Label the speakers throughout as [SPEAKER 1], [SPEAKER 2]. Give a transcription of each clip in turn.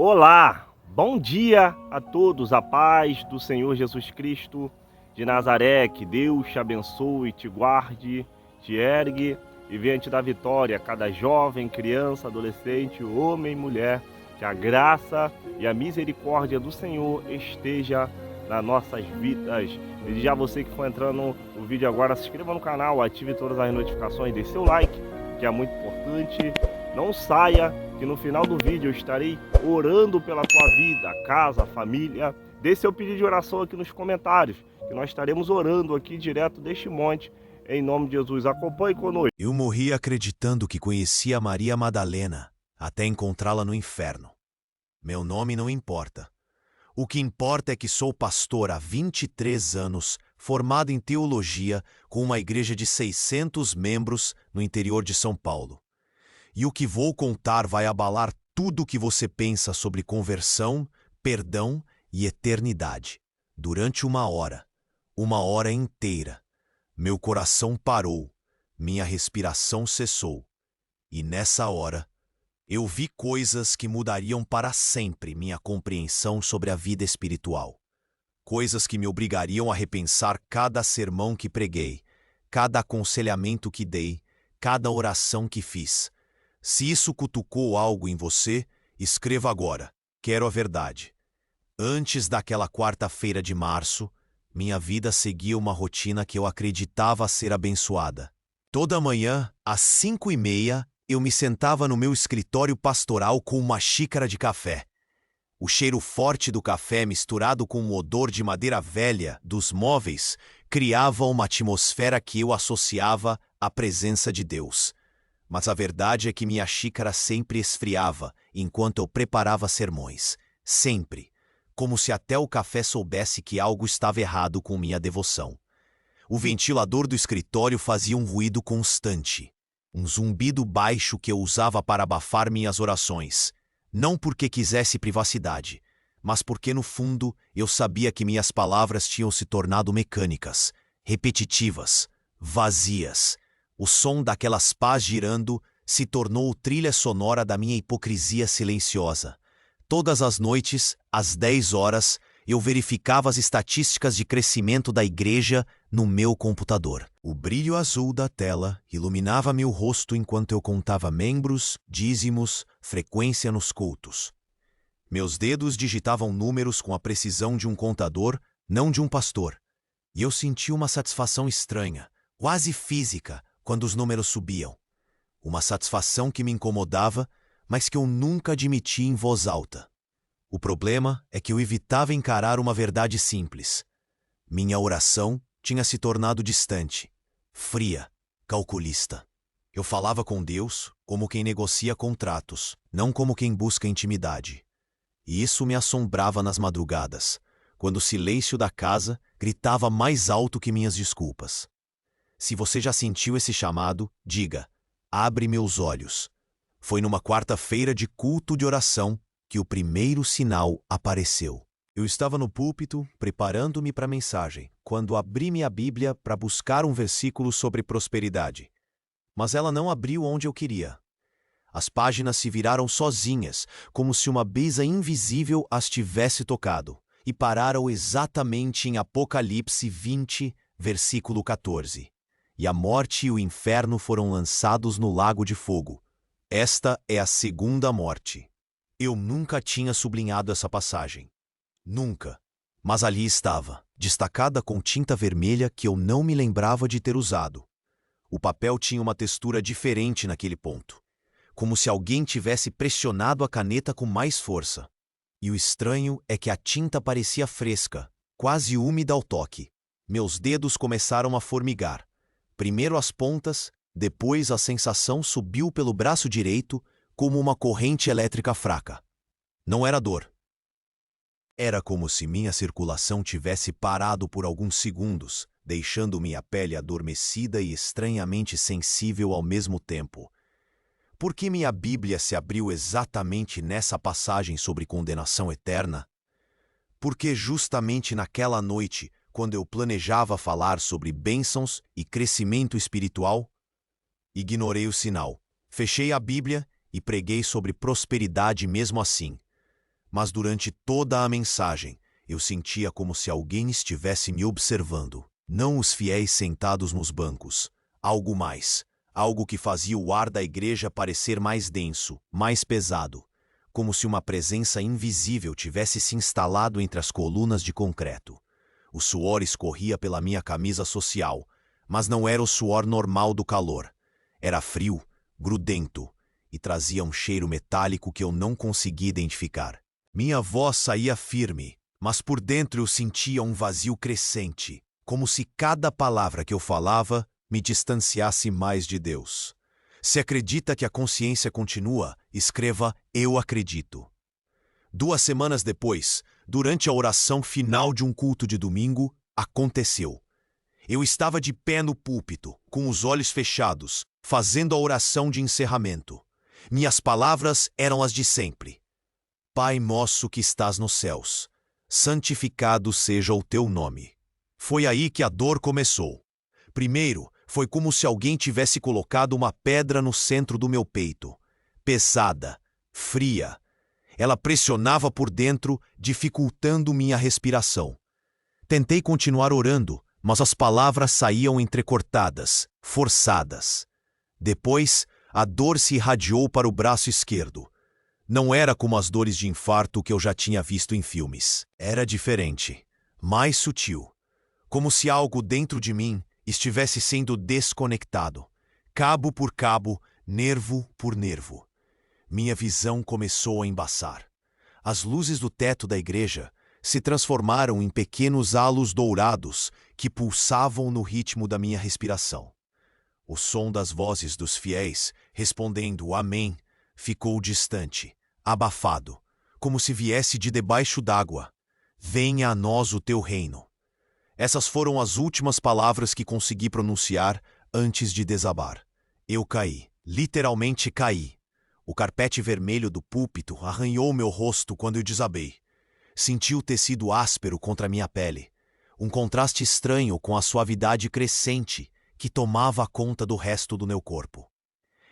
[SPEAKER 1] Olá, bom dia a todos, a paz do Senhor Jesus Cristo de Nazaré, que Deus te abençoe, te guarde, te ergue e venha te dar vitória a cada jovem, criança, adolescente, homem e mulher, que a graça e a misericórdia do Senhor esteja nas nossas vidas. Desde já você que for entrando no vídeo agora, se inscreva no canal, ative todas as notificações, dê seu like, que é muito importante. Não saia, que no final do vídeo eu estarei orando pela tua vida, casa, família. Dê seu pedido de oração aqui nos comentários, que nós estaremos orando aqui direto deste monte, em nome de Jesus. Acompanhe conosco.
[SPEAKER 2] Eu morri acreditando que conhecia Maria Madalena, até encontrá-la no inferno. Meu nome não importa. O que importa é que sou pastor há 23 anos, formado em teologia, com uma igreja de 600 membros no interior de São Paulo. E o que vou contar vai abalar tudo o que você pensa sobre conversão, perdão e eternidade. Durante uma hora inteira, meu coração parou, minha respiração cessou. E nessa hora, eu vi coisas que mudariam para sempre minha compreensão sobre a vida espiritual. Coisas que me obrigariam a repensar cada sermão que preguei, cada aconselhamento que dei, cada oração que fiz. Se isso cutucou algo em você, escreva agora. Quero a verdade. Antes daquela quarta-feira de março, minha vida seguia uma rotina que eu acreditava ser abençoada. Toda manhã, às 5h30, eu me sentava no meu escritório pastoral com uma xícara de café. O cheiro forte do café misturado com o odor de madeira velha dos móveis criava uma atmosfera que eu associava à presença de Deus. Mas a verdade é que minha xícara sempre esfriava enquanto eu preparava sermões. Sempre. Como se até o café soubesse que algo estava errado com minha devoção. O ventilador do escritório fazia um ruído constante. Um zumbido baixo que eu usava para abafar minhas orações. Não porque quisesse privacidade, mas porque no fundo eu sabia que minhas palavras tinham se tornado mecânicas, repetitivas, vazias. O som daquelas pás girando se tornou trilha sonora da minha hipocrisia silenciosa. Todas as noites, às 10 horas, eu verificava as estatísticas de crescimento da igreja no meu computador. O brilho azul da tela iluminava meu rosto enquanto eu contava membros, dízimos, frequência nos cultos. Meus dedos digitavam números com a precisão de um contador, não de um pastor. E eu sentia uma satisfação estranha, quase física, quando os números subiam. Uma satisfação que me incomodava, mas que eu nunca admiti em voz alta. O problema é que eu evitava encarar uma verdade simples. Minha oração tinha se tornado distante, fria, calculista. Eu falava com Deus como quem negocia contratos, não como quem busca intimidade. E isso me assombrava nas madrugadas, quando o silêncio da casa gritava mais alto que minhas desculpas. Se você já sentiu esse chamado, diga: abre meus olhos. Foi numa quarta-feira de culto de oração que o primeiro sinal apareceu. Eu estava no púlpito, preparando-me para a mensagem, quando abri minha Bíblia para buscar um versículo sobre prosperidade. Mas ela não abriu onde eu queria. As páginas se viraram sozinhas, como se uma brisa invisível as tivesse tocado, e pararam exatamente em Apocalipse 20, versículo 14. E a morte e o inferno foram lançados no lago de fogo. Esta é a segunda morte. Eu nunca tinha sublinhado essa passagem. Nunca. Mas ali estava, destacada com tinta vermelha que eu não me lembrava de ter usado. O papel tinha uma textura diferente naquele ponto, como se alguém tivesse pressionado a caneta com mais força. E o estranho é que a tinta parecia fresca, quase úmida ao toque. Meus dedos começaram a formigar. Primeiro as pontas, depois a sensação subiu pelo braço direito como uma corrente elétrica fraca. Não era dor. Era como se minha circulação tivesse parado por alguns segundos, deixando minha pele adormecida e estranhamente sensível ao mesmo tempo. Por que minha Bíblia se abriu exatamente nessa passagem sobre condenação eterna? Porque justamente naquela noite, quando eu planejava falar sobre bênçãos e crescimento espiritual, ignorei o sinal, fechei a Bíblia e preguei sobre prosperidade mesmo assim. Mas durante toda a mensagem, eu sentia como se alguém estivesse me observando. Não os fiéis sentados nos bancos. Algo mais. Algo que fazia o ar da igreja parecer mais denso, mais pesado. Como se uma presença invisível tivesse se instalado entre as colunas de concreto. O suor escorria pela minha camisa social, mas não era o suor normal do calor. Era frio, grudento, e trazia um cheiro metálico que eu não conseguia identificar. Minha voz saía firme, mas por dentro eu sentia um vazio crescente, como se cada palavra que eu falava me distanciasse mais de Deus. Se acredita que a consciência continua, escreva "Eu acredito". 2 semanas depois, durante a oração final de um culto de domingo, aconteceu. Eu estava de pé no púlpito, com os olhos fechados, fazendo a oração de encerramento. Minhas palavras eram as de sempre. Pai nosso que estás nos céus, santificado seja o teu nome. Foi aí que a dor começou. Primeiro, foi como se alguém tivesse colocado uma pedra no centro do meu peito. Pesada, fria. Ela pressionava por dentro, dificultando minha respiração. Tentei continuar orando, mas as palavras saíam entrecortadas, forçadas. Depois, a dor se irradiou para o braço esquerdo. Não era como as dores de infarto que eu já tinha visto em filmes. Era diferente, mais sutil. Como se algo dentro de mim estivesse sendo desconectado, cabo por cabo, nervo por nervo. Minha visão começou a embaçar. As luzes do teto da igreja se transformaram em pequenos halos dourados que pulsavam no ritmo da minha respiração. O som das vozes dos fiéis, respondendo "Amém", ficou distante, abafado, como se viesse de debaixo d'água. Venha a nós o teu reino. Essas foram as últimas palavras que consegui pronunciar antes de desabar. Eu caí, literalmente caí. O carpete vermelho do púlpito arranhou meu rosto quando eu desabei. Senti o tecido áspero contra minha pele, um contraste estranho com a suavidade crescente que tomava conta do resto do meu corpo.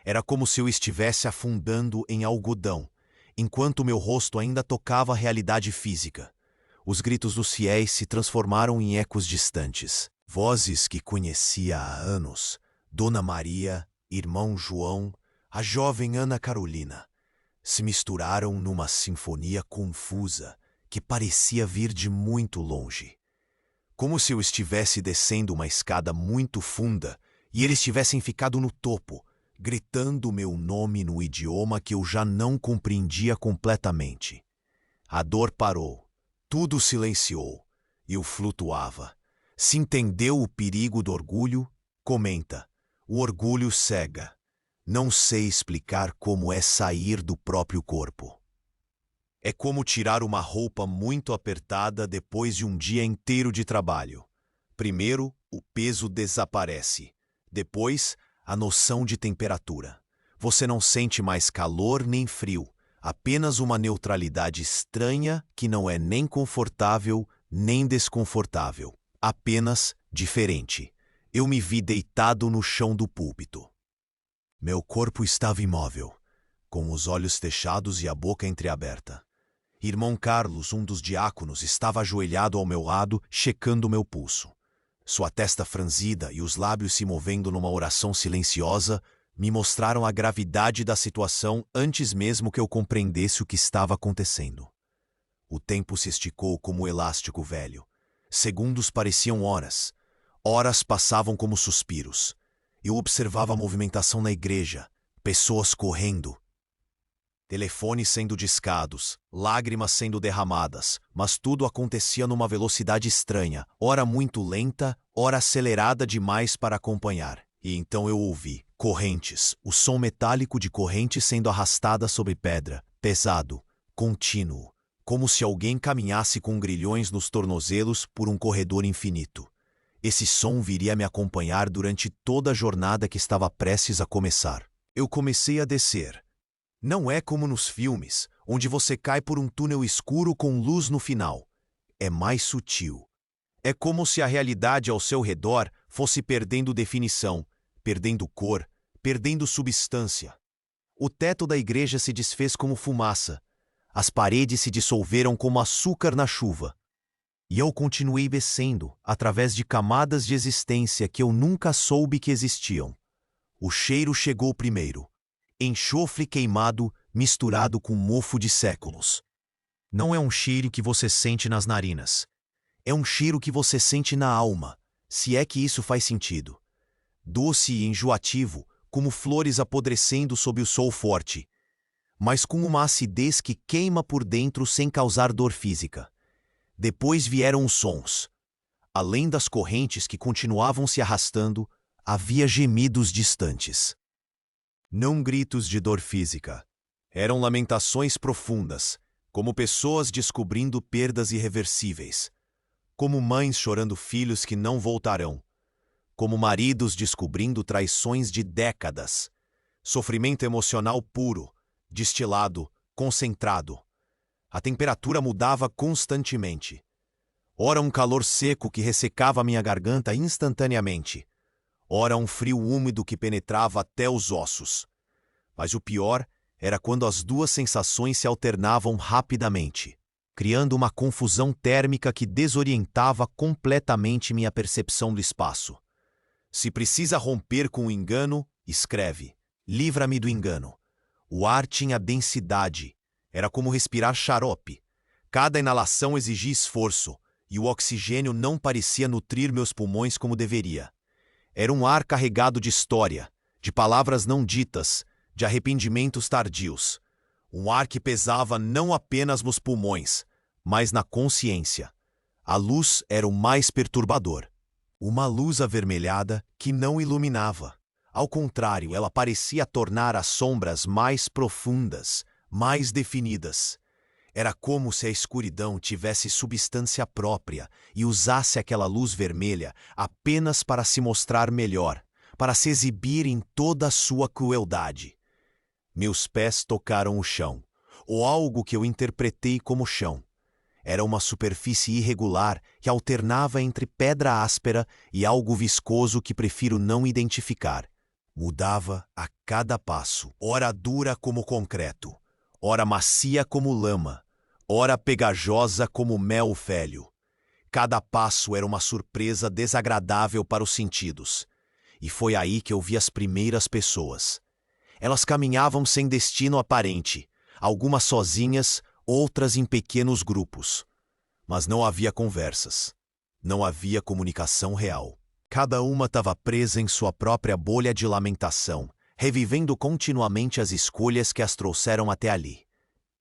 [SPEAKER 2] Era como se eu estivesse afundando em algodão, enquanto meu rosto ainda tocava a realidade física. Os gritos dos fiéis se transformaram em ecos distantes. Vozes que conhecia há anos. Dona Maria, irmão João, a jovem Ana Carolina. Se misturaram numa sinfonia confusa que parecia vir de muito longe. Como se eu estivesse descendo uma escada muito funda e eles tivessem ficado no topo, gritando meu nome no idioma que eu já não compreendia completamente. A dor parou. Tudo silenciou. Eu flutuava. Se entendeu o perigo do orgulho? Comenta. O orgulho cega. Não sei explicar como é sair do próprio corpo. É como tirar uma roupa muito apertada depois de um dia inteiro de trabalho. Primeiro, o peso desaparece. Depois, a noção de temperatura. Você não sente mais calor nem frio. Apenas uma neutralidade estranha que não é nem confortável nem desconfortável. Apenas diferente. Eu me vi deitado no chão do púlpito. Meu corpo estava imóvel, com os olhos fechados e a boca entreaberta. Irmão Carlos, um dos diáconos, estava ajoelhado ao meu lado, checando meu pulso. Sua testa franzida e os lábios se movendo numa oração silenciosa me mostraram a gravidade da situação antes mesmo que eu compreendesse o que estava acontecendo. O tempo se esticou como um elástico velho. Segundos pareciam horas. Horas passavam como suspiros. Eu observava a movimentação na igreja, pessoas correndo, telefones sendo discados, lágrimas sendo derramadas, mas tudo acontecia numa velocidade estranha, ora muito lenta, ora acelerada demais para acompanhar. E então eu ouvi correntes, o som metálico de correntes sendo arrastada sobre pedra, pesado, contínuo, como se alguém caminhasse com grilhões nos tornozelos por um corredor infinito. Esse som viria me acompanhar durante toda a jornada que estava prestes a começar. Eu comecei a descer. Não é como nos filmes, onde você cai por um túnel escuro com luz no final. É mais sutil. É como se a realidade ao seu redor fosse perdendo definição, perdendo cor, perdendo substância. O teto da igreja se desfez como fumaça. As paredes se dissolveram como açúcar na chuva. E eu continuei descendo, através de camadas de existência que eu nunca soube que existiam. O cheiro chegou primeiro. Enxofre queimado misturado com mofo de séculos. Não é um cheiro que você sente nas narinas. É um cheiro que você sente na alma, se é que isso faz sentido. Doce e enjoativo, como flores apodrecendo sob o sol forte, mas com uma acidez que queima por dentro sem causar dor física. Depois vieram os sons. Além das correntes que continuavam se arrastando, havia gemidos distantes. Não gritos de dor física. Eram lamentações profundas, como pessoas descobrindo perdas irreversíveis, como mães chorando filhos que não voltarão, como maridos descobrindo traições de décadas. Sofrimento emocional puro, destilado, concentrado. A temperatura mudava constantemente. Ora um calor seco que ressecava minha garganta instantaneamente, ora um frio úmido que penetrava até os ossos. Mas o pior era quando as duas sensações se alternavam rapidamente, criando uma confusão térmica que desorientava completamente minha percepção do espaço. Se precisa romper com o engano, escreve: livra-me do engano. O ar tinha densidade, era como respirar xarope. Cada inalação exigia esforço, e o oxigênio não parecia nutrir meus pulmões como deveria. Era um ar carregado de história, de palavras não ditas, de arrependimentos tardios. Um ar que pesava não apenas nos pulmões, mas na consciência. A luz era o mais perturbador. Uma luz avermelhada que não iluminava. Ao contrário, ela parecia tornar as sombras mais profundas, mais definidas. Era como se a escuridão tivesse substância própria e usasse aquela luz vermelha apenas para se mostrar melhor, para se exibir em toda a sua crueldade. Meus pés tocaram o chão, ou algo que eu interpretei como chão. Era uma superfície irregular que alternava entre pedra áspera e algo viscoso que prefiro não identificar. Mudava a cada passo, ora dura como concreto, ora macia como lama, ora pegajosa como mel félio. Cada passo era uma surpresa desagradável para os sentidos. E foi aí que eu vi as primeiras pessoas. Elas caminhavam sem destino aparente, algumas sozinhas, outras em pequenos grupos. Mas não havia conversas. Não havia comunicação real. Cada uma estava presa em sua própria bolha de lamentação, revivendo continuamente as escolhas que as trouxeram até ali.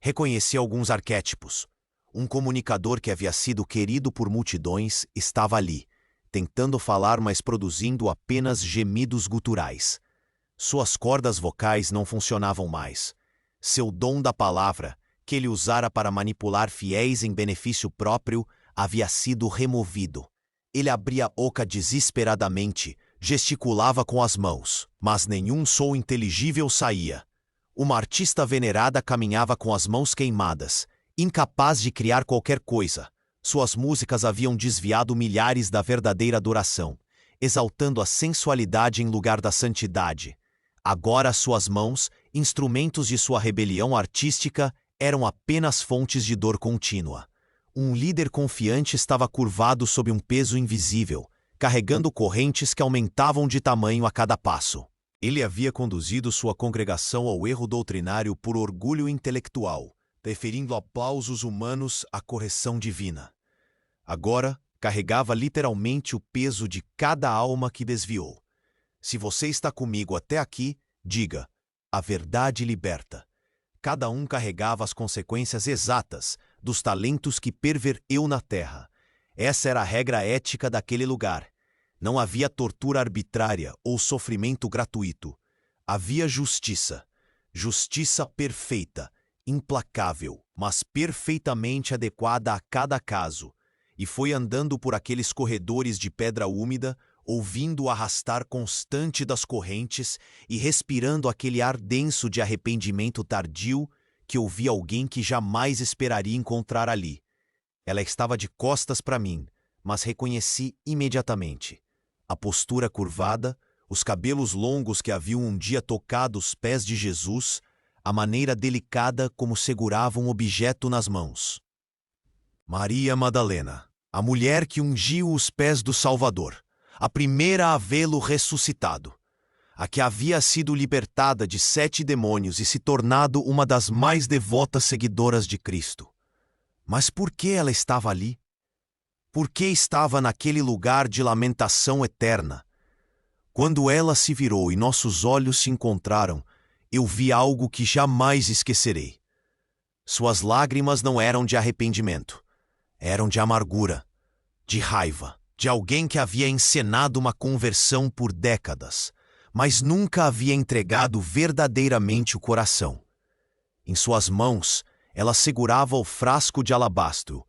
[SPEAKER 2] Reconheci alguns arquétipos. Um comunicador que havia sido querido por multidões estava ali, tentando falar, mas produzindo apenas gemidos guturais. Suas cordas vocais não funcionavam mais. Seu dom da palavra, que ele usara para manipular fiéis em benefício próprio, havia sido removido. Ele abria a boca desesperadamente, gesticulava com as mãos, mas nenhum som inteligível saía. Uma artista venerada caminhava com as mãos queimadas, incapaz de criar qualquer coisa. Suas músicas haviam desviado milhares da verdadeira adoração, exaltando a sensualidade em lugar da santidade. Agora suas mãos, instrumentos de sua rebelião artística, eram apenas fontes de dor contínua. Um líder confiante estava curvado sob um peso invisível, carregando correntes que aumentavam de tamanho a cada passo. Ele havia conduzido sua congregação ao erro doutrinário por orgulho intelectual, preferindo aplausos humanos à correção divina. Agora, carregava literalmente o peso de cada alma que desviou. Se você está comigo até aqui, diga: a verdade liberta. Cada um carregava as consequências exatas dos talentos que perverteu na terra. Essa era a regra ética daquele lugar. Não havia tortura arbitrária ou sofrimento gratuito. Havia justiça. Justiça perfeita, implacável, mas perfeitamente adequada a cada caso. E foi andando por aqueles corredores de pedra úmida, ouvindo o arrastar constante das correntes e respirando aquele ar denso de arrependimento tardio, que ouvi alguém que jamais esperaria encontrar ali. Ela estava de costas para mim, mas reconheci imediatamente. A postura curvada, os cabelos longos que haviam um dia tocado os pés de Jesus, a maneira delicada como segurava um objeto nas mãos. Maria Madalena, a mulher que ungiu os pés do Salvador, a primeira a vê-lo ressuscitado, a que havia sido libertada de 7 demônios e se tornado uma das mais devotas seguidoras de Cristo. Mas por que ela estava ali? Por que estava naquele lugar de lamentação eterna? Quando ela se virou e nossos olhos se encontraram, eu vi algo que jamais esquecerei. Suas lágrimas não eram de arrependimento, eram de amargura, de raiva, de alguém que havia encenado uma conversão por décadas, mas nunca havia entregado verdadeiramente o coração. Em suas mãos, ela segurava o frasco de alabastro,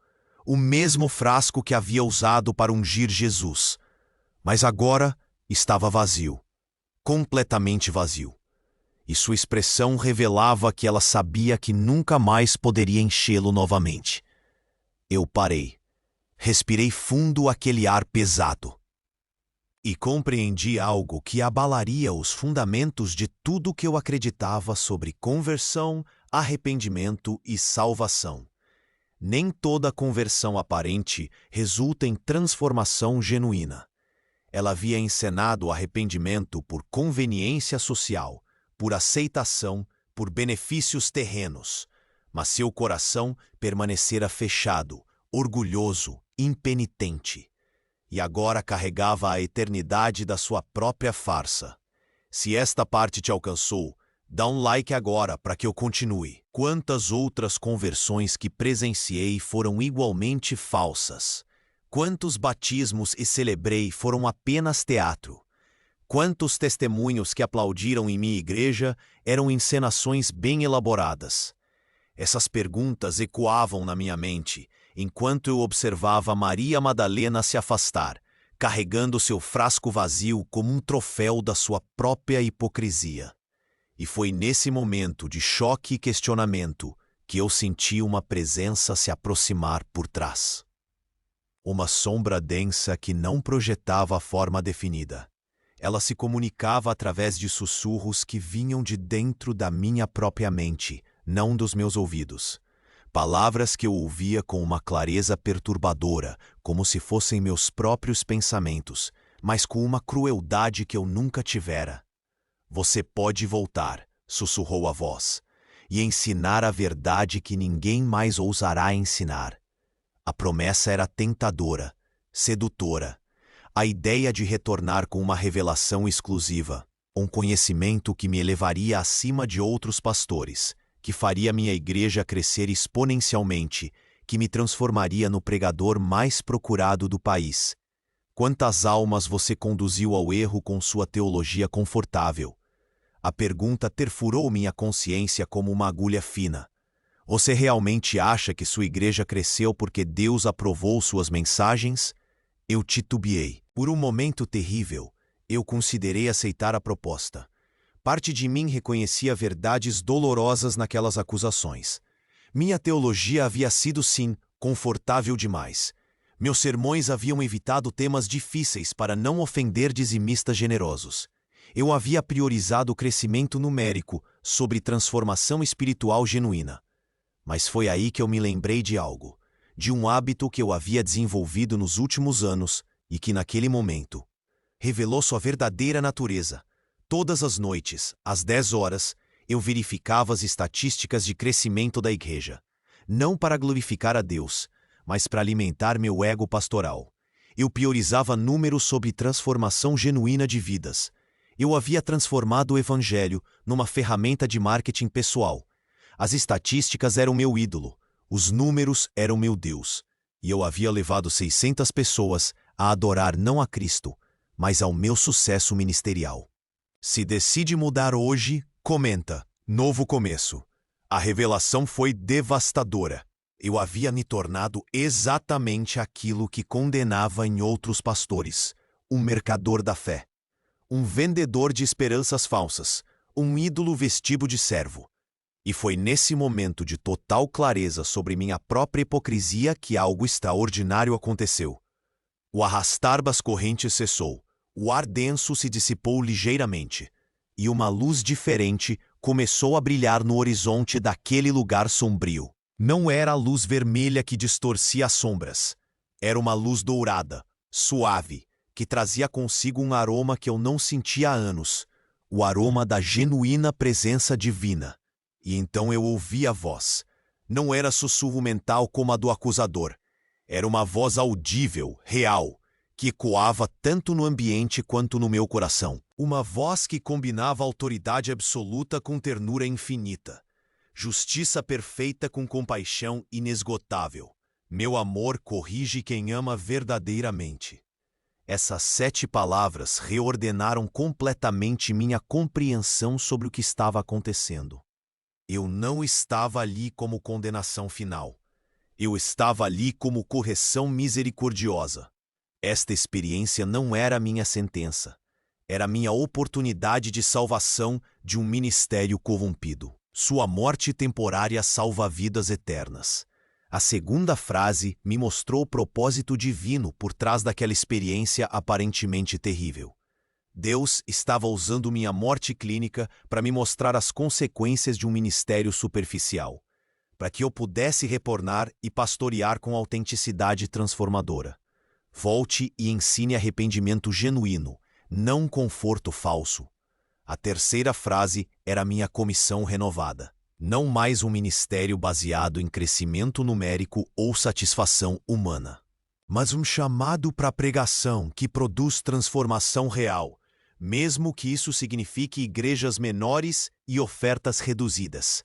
[SPEAKER 2] o mesmo frasco que havia usado para ungir Jesus, mas agora estava vazio, completamente vazio. E sua expressão revelava que ela sabia que nunca mais poderia enchê-lo novamente. Eu parei. Respirei fundo aquele ar pesado. E compreendi algo que abalaria os fundamentos de tudo que eu acreditava sobre conversão, arrependimento e salvação. Nem toda conversão aparente resulta em transformação genuína. Ela havia encenado o arrependimento por conveniência social, por aceitação, por benefícios terrenos, mas seu coração permanecera fechado, orgulhoso, impenitente. E agora carregava a eternidade da sua própria farsa. Se esta parte te alcançou, dá um like agora para que eu continue. Quantas outras conversões que presenciei foram igualmente falsas? Quantos batismos e celebrei foram apenas teatro? Quantos testemunhos que aplaudiram em minha igreja eram encenações bem elaboradas? Essas perguntas ecoavam na minha mente, enquanto eu observava Maria Madalena se afastar, carregando seu frasco vazio como um troféu da sua própria hipocrisia. E foi nesse momento de choque e questionamento que eu senti uma presença se aproximar por trás. Uma sombra densa que não projetava a forma definida. Ela se comunicava através de sussurros que vinham de dentro da minha própria mente, não dos meus ouvidos. Palavras que eu ouvia com uma clareza perturbadora, como se fossem meus próprios pensamentos, mas com uma crueldade que eu nunca tivera. Você pode voltar, sussurrou a voz, e ensinar a verdade que ninguém mais ousará ensinar. A promessa era tentadora, sedutora. A ideia de retornar com uma revelação exclusiva, um conhecimento que me elevaria acima de outros pastores, que faria minha igreja crescer exponencialmente, que me transformaria no pregador mais procurado do país. Quantas almas você conduziu ao erro com sua teologia confortável? A pergunta perfurou minha consciência como uma agulha fina. Você realmente acha que sua igreja cresceu porque Deus aprovou suas mensagens? Eu titubeei. Por um momento terrível, eu considerei aceitar a proposta. Parte de mim reconhecia verdades dolorosas naquelas acusações. Minha teologia havia sido, sim, confortável demais. Meus sermões haviam evitado temas difíceis para não ofender dizimistas generosos. Eu havia priorizado o crescimento numérico sobre transformação espiritual genuína. Mas foi aí que eu me lembrei de algo, de um hábito que eu havia desenvolvido nos últimos anos e que, naquele momento, revelou sua verdadeira natureza. Todas as noites, às 10 horas, eu verificava as estatísticas de crescimento da igreja. Não para glorificar a Deus, mas para alimentar meu ego pastoral. Eu priorizava números sobre transformação genuína de vidas. Eu havia transformado o evangelho numa ferramenta de marketing pessoal. As estatísticas eram meu ídolo, os números eram meu Deus. E eu havia levado 600 pessoas a adorar não a Cristo, mas ao meu sucesso ministerial. Se decide mudar hoje, comenta. Novo começo. A revelação foi devastadora. Eu havia me tornado exatamente aquilo que condenava em outros pastores, um mercador da fé. Um vendedor de esperanças falsas, um ídolo vestido de servo. E foi nesse momento de total clareza sobre minha própria hipocrisia que algo extraordinário aconteceu. O arrastar das correntes cessou, o ar denso se dissipou ligeiramente, e uma luz diferente, começou a brilhar no horizonte daquele lugar sombrio. Não era a luz vermelha que distorcia as sombras. Era uma luz dourada, suave, que trazia consigo um aroma que eu não sentia há anos, o aroma da genuína presença divina. E então eu ouvi a voz. Não era sussurro mental como a do acusador. Era uma voz audível, real, que ecoava tanto no ambiente quanto no meu coração. Uma voz que combinava autoridade absoluta com ternura infinita. Justiça perfeita com compaixão inesgotável. Meu amor corrige quem ama verdadeiramente. Essas 7 palavras reordenaram completamente minha compreensão sobre o que estava acontecendo. Eu não estava ali como condenação final. Eu estava ali como correção misericordiosa. Esta experiência não era minha sentença. Era minha oportunidade de salvação de um ministério corrompido. Sua morte temporária salva vidas eternas. A segunda frase me mostrou o propósito divino por trás daquela experiência aparentemente terrível. Deus estava usando minha morte clínica para me mostrar as consequências de um ministério superficial, para que eu pudesse retornar e pastorear com autenticidade transformadora. Volte e ensine arrependimento genuíno, não conforto falso. A terceira frase era minha comissão renovada. Não mais um ministério baseado em crescimento numérico ou satisfação humana, mas um chamado para a pregação que produz transformação real, mesmo que isso signifique igrejas menores e ofertas reduzidas.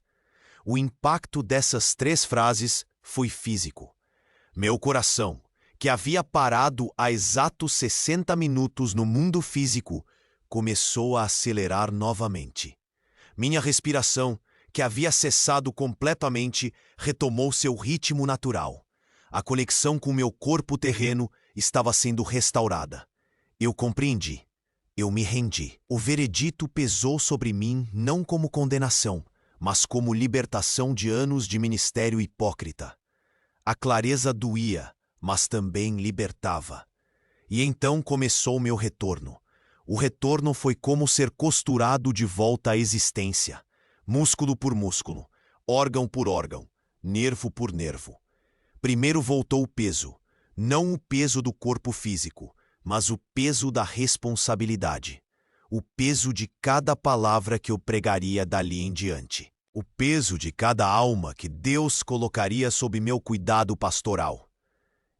[SPEAKER 2] O impacto dessas 3 frases foi físico. Meu coração, que havia parado há exatos 60 minutos no mundo físico, começou a acelerar novamente. Minha respiração, que havia cessado completamente, retomou seu ritmo natural. A conexão com meu corpo terreno estava sendo restaurada. Eu compreendi. Eu me rendi. O veredito pesou sobre mim não como condenação, mas como libertação de anos de ministério hipócrita. A clareza doía, mas também libertava. E então começou meu retorno. O retorno foi como ser costurado de volta à existência, músculo por músculo, órgão por órgão, nervo por nervo. Primeiro voltou o peso, não o peso do corpo físico, mas o peso da responsabilidade, o peso de cada palavra que eu pregaria dali em diante, o peso de cada alma que Deus colocaria sob meu cuidado pastoral.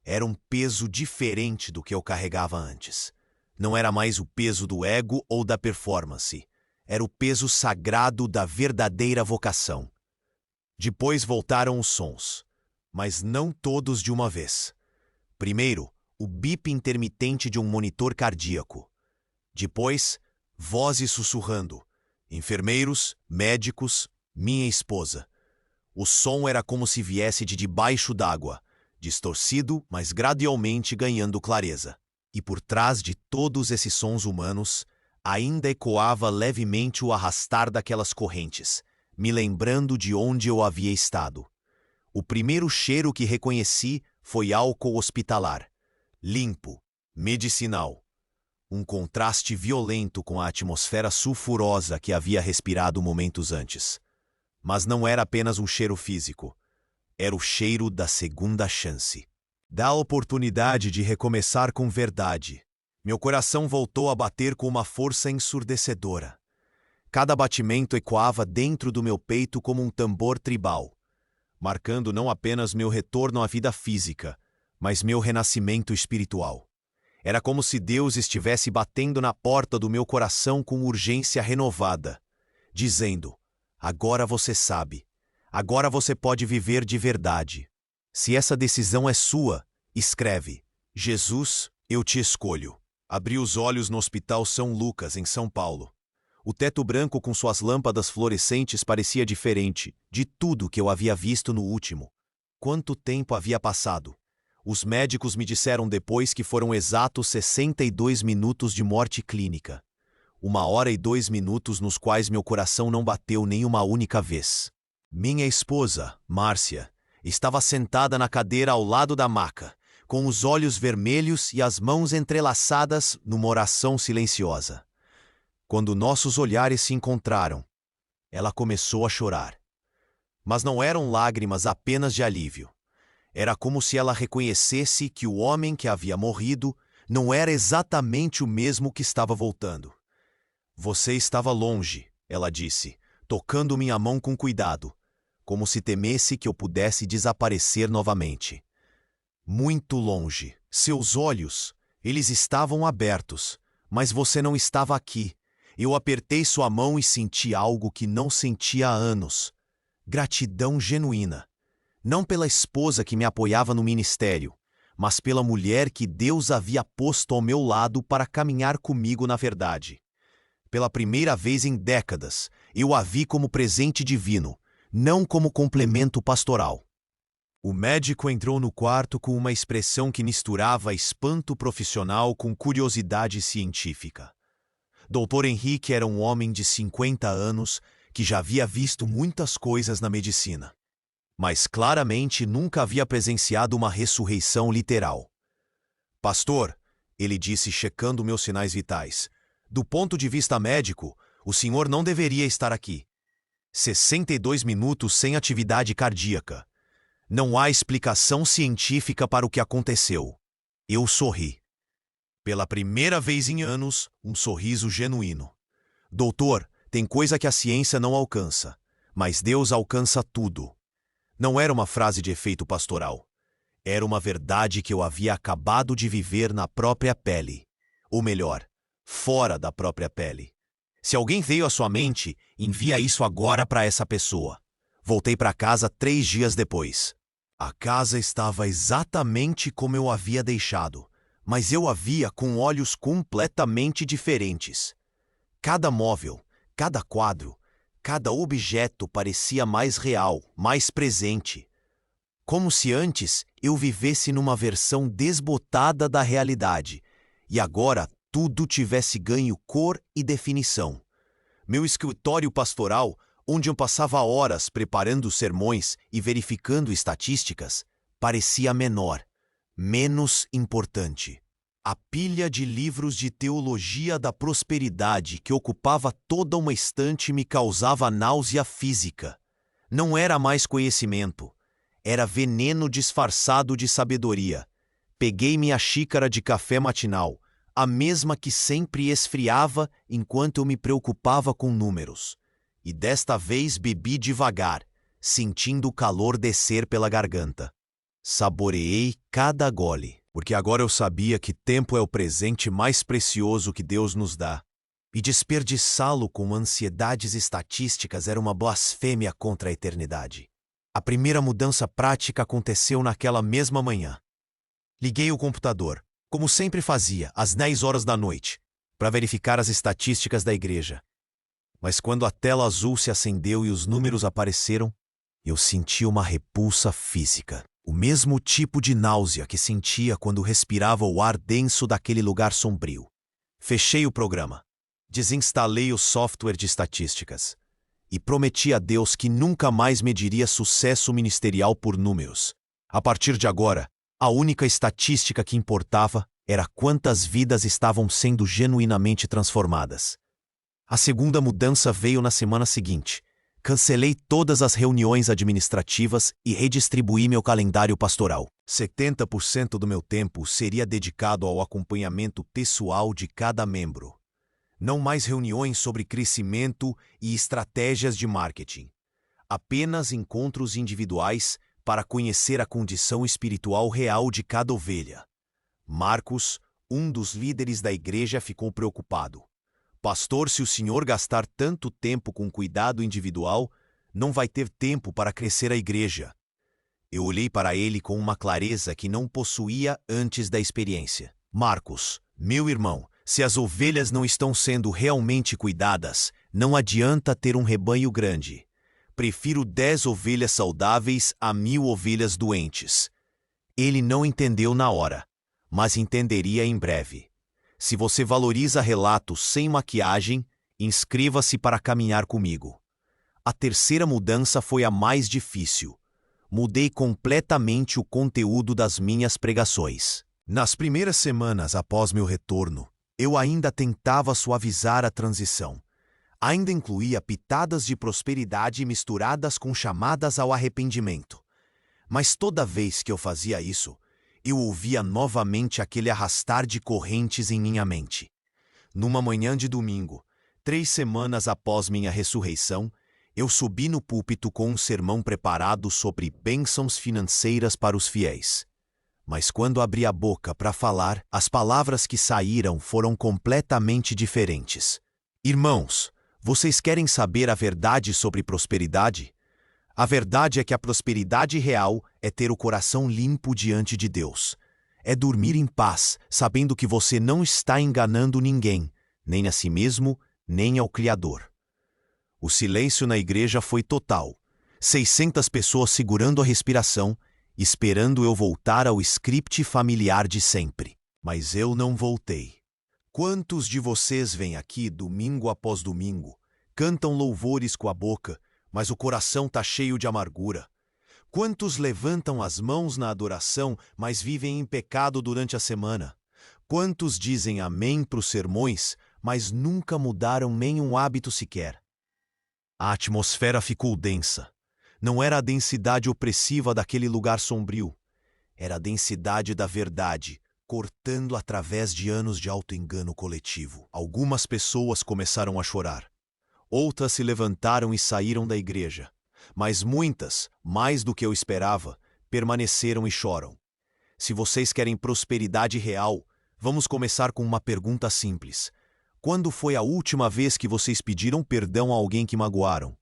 [SPEAKER 2] Era um peso diferente do que eu carregava antes. Não era mais o peso do ego ou da performance. Era o peso sagrado da verdadeira vocação. Depois voltaram os sons, mas não todos de uma vez. Primeiro, o bip intermitente de um monitor cardíaco. Depois, vozes sussurrando. Enfermeiros, médicos, minha esposa. O som era como se viesse de debaixo d'água, distorcido, mas gradualmente ganhando clareza. E por trás de todos esses sons humanos, ainda ecoava levemente o arrastar daquelas correntes, me lembrando de onde eu havia estado. O primeiro cheiro que reconheci foi álcool hospitalar, limpo, medicinal. Um contraste violento com a atmosfera sulfurosa que havia respirado momentos antes. Mas não era apenas um cheiro físico. Era o cheiro da segunda chance. Da oportunidade de recomeçar com verdade. Meu coração voltou a bater com uma força ensurdecedora. Cada batimento ecoava dentro do meu peito como um tambor tribal, marcando não apenas meu retorno à vida física, mas meu renascimento espiritual. Era como se Deus estivesse batendo na porta do meu coração com urgência renovada, dizendo: agora você sabe, agora você pode viver de verdade. Se essa decisão é sua, escreve: Jesus, eu te escolho. Abri os olhos no Hospital São Lucas, em São Paulo. O teto branco com suas lâmpadas fluorescentes parecia diferente de tudo que eu havia visto no último. Quanto tempo havia passado? Os médicos me disseram depois que foram exatos 62 minutos de morte clínica. 1h02 nos quais meu coração não bateu nem uma única vez. Minha esposa, Márcia, estava sentada na cadeira ao lado da maca, com os olhos vermelhos e as mãos entrelaçadas numa oração silenciosa. Quando nossos olhares se encontraram, Ela começou a chorar. Mas não eram lágrimas apenas de alívio. Era como se ela reconhecesse que o homem que havia morrido não era exatamente o mesmo que estava voltando. Você estava longe, ela disse, tocando minha mão com cuidado, como se temesse que eu pudesse desaparecer novamente. Muito longe. Seus olhos, eles estavam abertos, mas você não estava aqui. Eu apertei sua mão e senti algo que não sentia há anos. Gratidão genuína. Não pela esposa que me apoiava no ministério, mas pela mulher que Deus havia posto ao meu lado para caminhar comigo na verdade. Pela primeira vez em décadas, eu a vi como presente divino, não como complemento pastoral. O médico entrou no quarto com uma expressão que misturava espanto profissional com curiosidade científica. Dr. Henrique era um homem de 50 anos que já havia visto muitas coisas na medicina, mas claramente nunca havia presenciado uma ressurreição literal. Pastor, ele disse checando meus sinais vitais, do ponto de vista médico, o senhor não deveria estar aqui. 62 minutos sem atividade cardíaca. Não há explicação científica para o que aconteceu. Eu sorri. Pela primeira vez em anos, um sorriso genuíno. Doutor, tem coisa que a ciência não alcança, mas Deus alcança tudo. Não era uma frase de efeito pastoral. Era uma verdade que eu havia acabado de viver na própria pele. Ou melhor, fora da própria pele. Se alguém veio à sua mente, envia isso agora para essa pessoa. Voltei para casa 3 dias depois. A casa estava exatamente como eu havia deixado, mas eu a via com olhos completamente diferentes. Cada móvel, cada quadro, cada objeto parecia mais real, mais presente. Como se antes eu vivesse numa versão desbotada da realidade, e agora tudo tivesse ganho cor e definição. Meu escritório pastoral, onde eu passava horas preparando sermões e verificando estatísticas, parecia menor, menos importante. A pilha de livros de teologia da prosperidade que ocupava toda uma estante me causava náusea física. Não era mais conhecimento, era veneno disfarçado de sabedoria. Peguei minha xícara de café matinal, a mesma que sempre esfriava enquanto eu me preocupava com números. E desta vez bebi devagar, sentindo o calor descer pela garganta. Saboreei cada gole, porque agora eu sabia que tempo é o presente mais precioso que Deus nos dá. E desperdiçá-lo com ansiedades estatísticas era uma blasfêmia contra a eternidade. A primeira mudança prática aconteceu naquela mesma manhã. Liguei o computador, como sempre fazia, às 10 horas da noite, para verificar as estatísticas da igreja. Mas quando a tela azul se acendeu e os números apareceram, eu senti uma repulsa física. O mesmo tipo de náusea que sentia quando respirava o ar denso daquele lugar sombrio. Fechei o programa. Desinstalei o software de estatísticas. E prometi a Deus que nunca mais mediria sucesso ministerial por números. A partir de agora, a única estatística que importava era quantas vidas estavam sendo genuinamente transformadas. A segunda mudança veio na semana seguinte. Cancelei todas as reuniões administrativas e redistribuí meu calendário pastoral. 70% do meu tempo seria dedicado ao acompanhamento pessoal de cada membro. Não mais reuniões sobre crescimento e estratégias de marketing. Apenas encontros individuais para conhecer a condição espiritual real de cada ovelha. Marcos, um dos líderes da igreja, ficou preocupado. Pastor, se o senhor gastar tanto tempo com cuidado individual, não vai ter tempo para crescer a igreja. Eu olhei para ele com uma clareza que não possuía antes da experiência. Marcos, meu irmão, se as ovelhas não estão sendo realmente cuidadas, não adianta ter um rebanho grande. Prefiro 10 ovelhas saudáveis a 1000 ovelhas doentes. Ele não entendeu na hora, mas entenderia em breve. Se você valoriza relatos sem maquiagem, inscreva-se para caminhar comigo. A terceira mudança foi a mais difícil. Mudei completamente o conteúdo das minhas pregações. Nas primeiras semanas após meu retorno, eu ainda tentava suavizar a transição. Ainda incluía pitadas de prosperidade misturadas com chamadas ao arrependimento. Mas toda vez que eu fazia isso, eu ouvia novamente aquele arrastar de correntes em minha mente. Numa manhã de domingo, 3 semanas após minha ressurreição, eu subi no púlpito com um sermão preparado sobre bênçãos financeiras para os fiéis. Mas quando abri a boca para falar, as palavras que saíram foram completamente diferentes. Irmãos, vocês querem saber a verdade sobre prosperidade? A verdade é que a prosperidade real é ter o coração limpo diante de Deus. É dormir em paz, sabendo que você não está enganando ninguém, nem a si mesmo, nem ao Criador. O silêncio na igreja foi total. 600 pessoas segurando a respiração, esperando eu voltar ao script familiar de sempre. Mas eu não voltei. Quantos de vocês vêm aqui domingo após domingo, cantam louvores com a boca, mas o coração está cheio de amargura? Quantos levantam as mãos na adoração, mas vivem em pecado durante a semana? Quantos dizem amém para os sermões, mas nunca mudaram nenhum hábito sequer? A atmosfera ficou densa. Não era a densidade opressiva daquele lugar sombrio. Era a densidade da verdade, cortando através de anos de auto-engano coletivo. Algumas pessoas começaram a chorar. Outras se levantaram e saíram da igreja. Mas muitas, mais do que eu esperava, permaneceram e choram. Se vocês querem prosperidade real, vamos começar com uma pergunta simples. Quando foi a última vez que vocês pediram perdão a alguém que magoaram?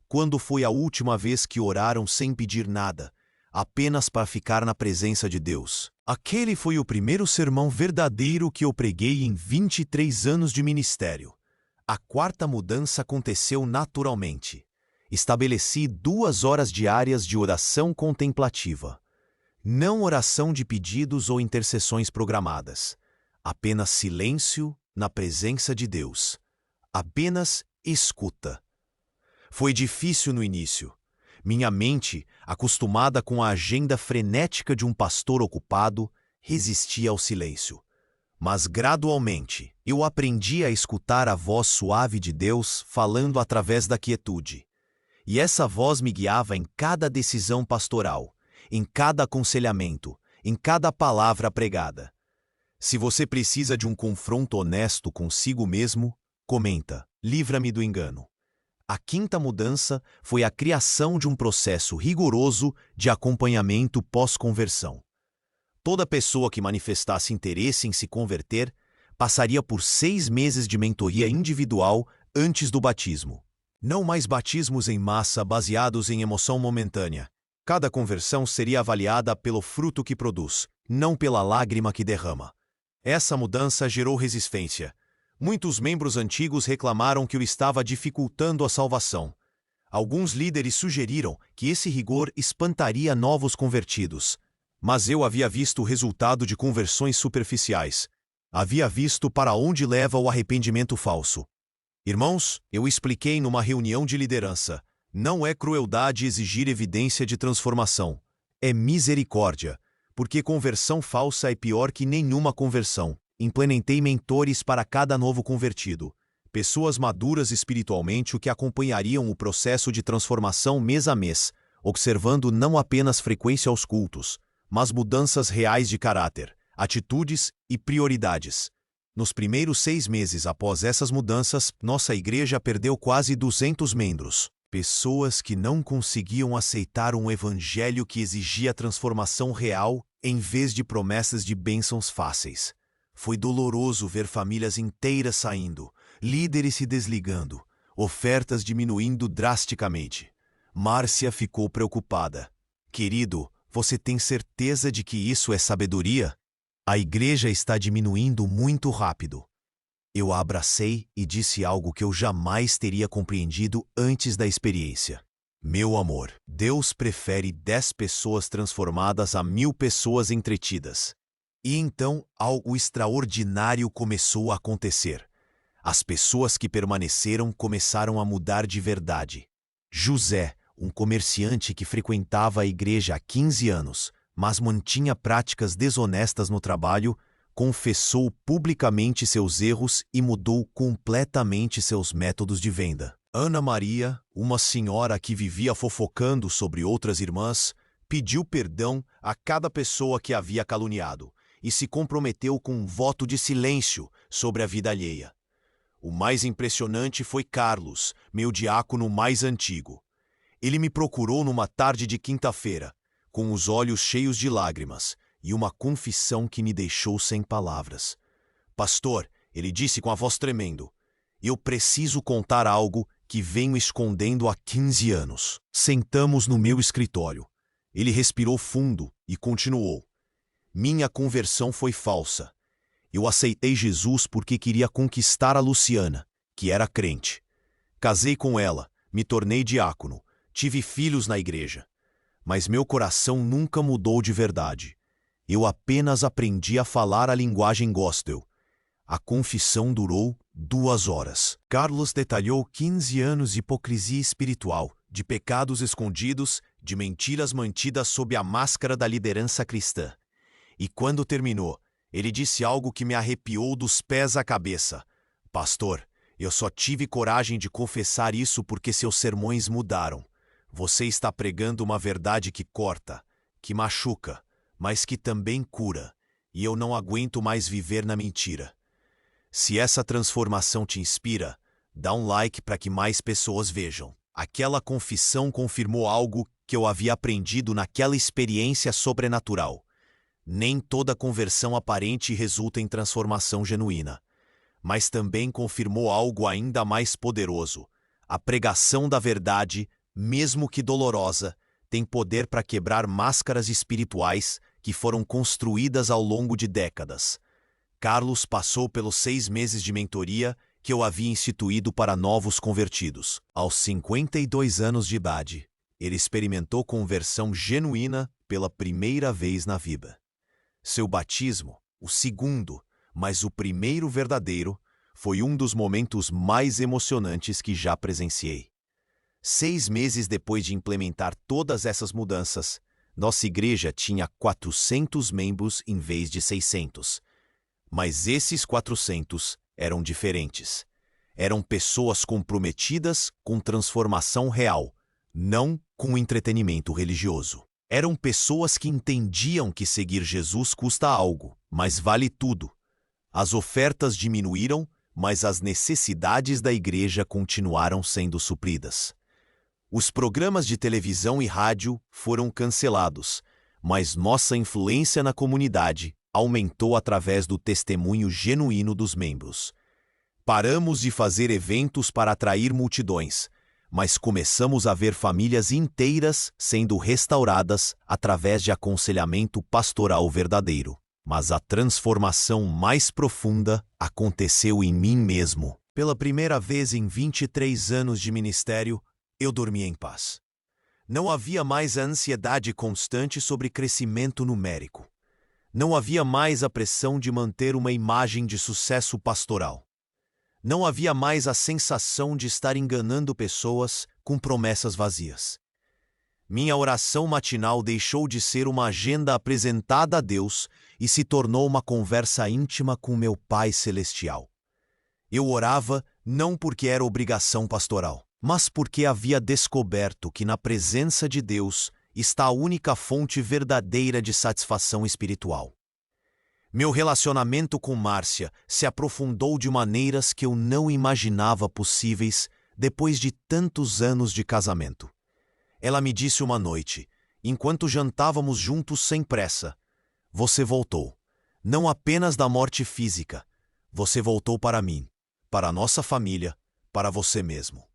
[SPEAKER 2] Quando foi a última vez que oraram sem pedir nada, apenas para ficar na presença de Deus? Aquele foi o primeiro sermão verdadeiro que eu preguei em 23 anos de ministério. A quarta mudança aconteceu naturalmente. Estabeleci 2 horas diárias de oração contemplativa. Não oração de pedidos ou intercessões programadas. Apenas silêncio na presença de Deus. Apenas escuta. Foi difícil no início. Minha mente, acostumada com a agenda frenética de um pastor ocupado, resistia ao silêncio. Mas gradualmente, eu aprendi a escutar a voz suave de Deus falando através da quietude. E essa voz me guiava em cada decisão pastoral, em cada aconselhamento, em cada palavra pregada. Se você precisa de um confronto honesto consigo mesmo, comenta: livra-me do engano. A quinta mudança foi a criação de um processo rigoroso de acompanhamento pós-conversão. Toda pessoa que manifestasse interesse em se converter passaria por 6 meses de mentoria individual antes do batismo. Não mais batismos em massa baseados em emoção momentânea. Cada conversão seria avaliada pelo fruto que produz, não pela lágrima que derrama. Essa mudança gerou resistência. Muitos membros antigos reclamaram que eu estava dificultando a salvação. Alguns líderes sugeriram que esse rigor espantaria novos convertidos. Mas eu havia visto o resultado de conversões superficiais. Havia visto para onde leva o arrependimento falso. Irmãos, eu expliquei numa reunião de liderança. Não é crueldade exigir evidência de transformação. É misericórdia, porque conversão falsa é pior que nenhuma conversão. Implementei mentores para cada novo convertido. Pessoas maduras espiritualmente que acompanhariam o processo de transformação mês a mês, observando não apenas frequência aos cultos, mas mudanças reais de caráter, atitudes e prioridades. Nos primeiros 6 meses após essas mudanças, nossa igreja perdeu quase 200 membros. Pessoas que não conseguiam aceitar um evangelho que exigia transformação real em vez de promessas de bênçãos fáceis. Foi doloroso ver famílias inteiras saindo, líderes se desligando, ofertas diminuindo drasticamente. Márcia ficou preocupada. Querido, você tem certeza de que isso é sabedoria? A igreja está diminuindo muito rápido. Eu a abracei e disse algo que eu jamais teria compreendido antes da experiência. Meu amor, Deus prefere 10 pessoas transformadas a 1000 pessoas entretidas. E então algo extraordinário começou a acontecer. As pessoas que permaneceram começaram a mudar de verdade. José, um comerciante que frequentava a igreja há 15 anos, mas mantinha práticas desonestas no trabalho, confessou publicamente seus erros e mudou completamente seus métodos de venda. Ana Maria, uma senhora que vivia fofocando sobre outras irmãs, pediu perdão a cada pessoa que havia caluniado e se comprometeu com um voto de silêncio sobre a vida alheia. O mais impressionante foi Carlos, meu diácono mais antigo. Ele me procurou numa tarde de quinta-feira, com os olhos cheios de lágrimas e uma confissão que me deixou sem palavras. Pastor, ele disse com a voz tremendo, eu preciso contar algo que venho escondendo há 15 anos. Sentamos no meu escritório. Ele respirou fundo e continuou. Minha conversão foi falsa. Eu aceitei Jesus porque queria conquistar a Luciana, que era crente. Casei com ela, me tornei diácono, tive filhos na igreja. Mas meu coração nunca mudou de verdade. Eu apenas aprendi a falar a linguagem gospel. A confissão durou 2 horas. Carlos detalhou 15 anos de hipocrisia espiritual, de pecados escondidos, de mentiras mantidas sob a máscara da liderança cristã. E quando terminou, ele disse algo que me arrepiou dos pés à cabeça. Pastor, eu só tive coragem de confessar isso porque seus sermões mudaram. Você está pregando uma verdade que corta, que machuca, mas que também cura, e eu não aguento mais viver na mentira. Se essa transformação te inspira, dá um like para que mais pessoas vejam. Aquela confissão confirmou algo que eu havia aprendido naquela experiência sobrenatural. Nem toda conversão aparente resulta em transformação genuína, mas também confirmou algo ainda mais poderoso. A pregação da verdade, mesmo que dolorosa, tem poder para quebrar máscaras espirituais que foram construídas ao longo de décadas. Carlos passou pelos 6 meses de mentoria que eu havia instituído para novos convertidos. Aos 52 anos de idade, ele experimentou conversão genuína pela primeira vez na vida. Seu batismo, o segundo, mas o primeiro verdadeiro, foi um dos momentos mais emocionantes que já presenciei. 6 meses depois de implementar todas essas mudanças, nossa igreja tinha 400 membros em vez de 600. Mas esses 400 eram diferentes. Eram pessoas comprometidas com transformação real, não com entretenimento religioso. Eram pessoas que entendiam que seguir Jesus custa algo, mas vale tudo. As ofertas diminuíram, mas as necessidades da igreja continuaram sendo supridas. Os programas de televisão e rádio foram cancelados, mas nossa influência na comunidade aumentou através do testemunho genuíno dos membros. Paramos de fazer eventos para atrair multidões, mas começamos a ver famílias inteiras sendo restauradas através de aconselhamento pastoral verdadeiro. Mas a transformação mais profunda aconteceu em mim mesmo. Pela primeira vez em 23 anos de ministério, eu dormi em paz. Não havia mais a ansiedade constante sobre crescimento numérico. Não havia mais a pressão de manter uma imagem de sucesso pastoral. Não havia mais a sensação de estar enganando pessoas com promessas vazias. Minha oração matinal deixou de ser uma agenda apresentada a Deus e se tornou uma conversa íntima com meu Pai Celestial. Eu orava não porque era obrigação pastoral, mas porque havia descoberto que na presença de Deus está a única fonte verdadeira de satisfação espiritual. Meu relacionamento com Márcia se aprofundou de maneiras que eu não imaginava possíveis depois de tantos anos de casamento. Ela me disse uma noite, enquanto jantávamos juntos sem pressa, você voltou, não apenas da morte física, você voltou para mim, para a nossa família, para você mesmo.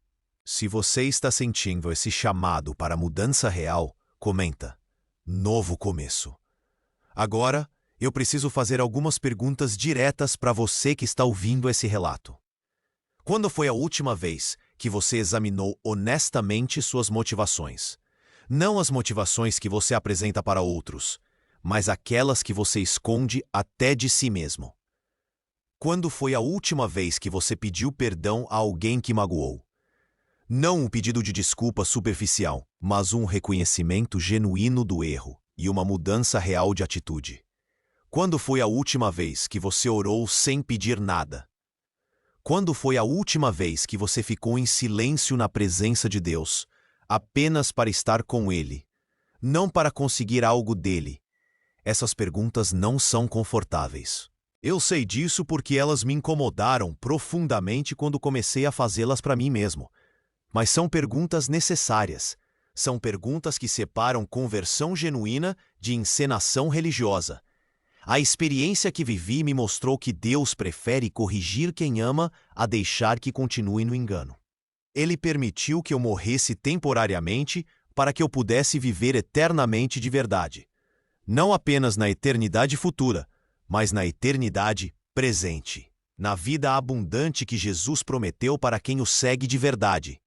[SPEAKER 2] Se você está sentindo esse chamado para mudança real, comenta, novo começo. Agora, eu preciso fazer algumas perguntas diretas para você que está ouvindo esse relato. Quando foi a última vez que você examinou honestamente suas motivações? Não as motivações que você apresenta para outros, mas aquelas que você esconde até de si mesmo. Quando foi a última vez que você pediu perdão a alguém que magoou? Não um pedido de desculpa superficial, mas um reconhecimento genuíno do erro e uma mudança real de atitude. Quando foi a última vez que você orou sem pedir nada? Quando foi a última vez que você ficou em silêncio na presença de Deus, apenas para estar com Ele, não para conseguir algo dele? Essas perguntas não são confortáveis. Eu sei disso porque elas me incomodaram profundamente quando comecei a fazê-las para mim mesmo. Mas são perguntas necessárias. São perguntas que separam conversão genuína de encenação religiosa. A experiência que vivi me mostrou que Deus prefere corrigir quem ama a deixar que continue no engano. Ele permitiu que eu morresse temporariamente para que eu pudesse viver eternamente de verdade. Não apenas na eternidade futura, mas na eternidade presente. Na vida abundante que Jesus prometeu para quem o segue de verdade.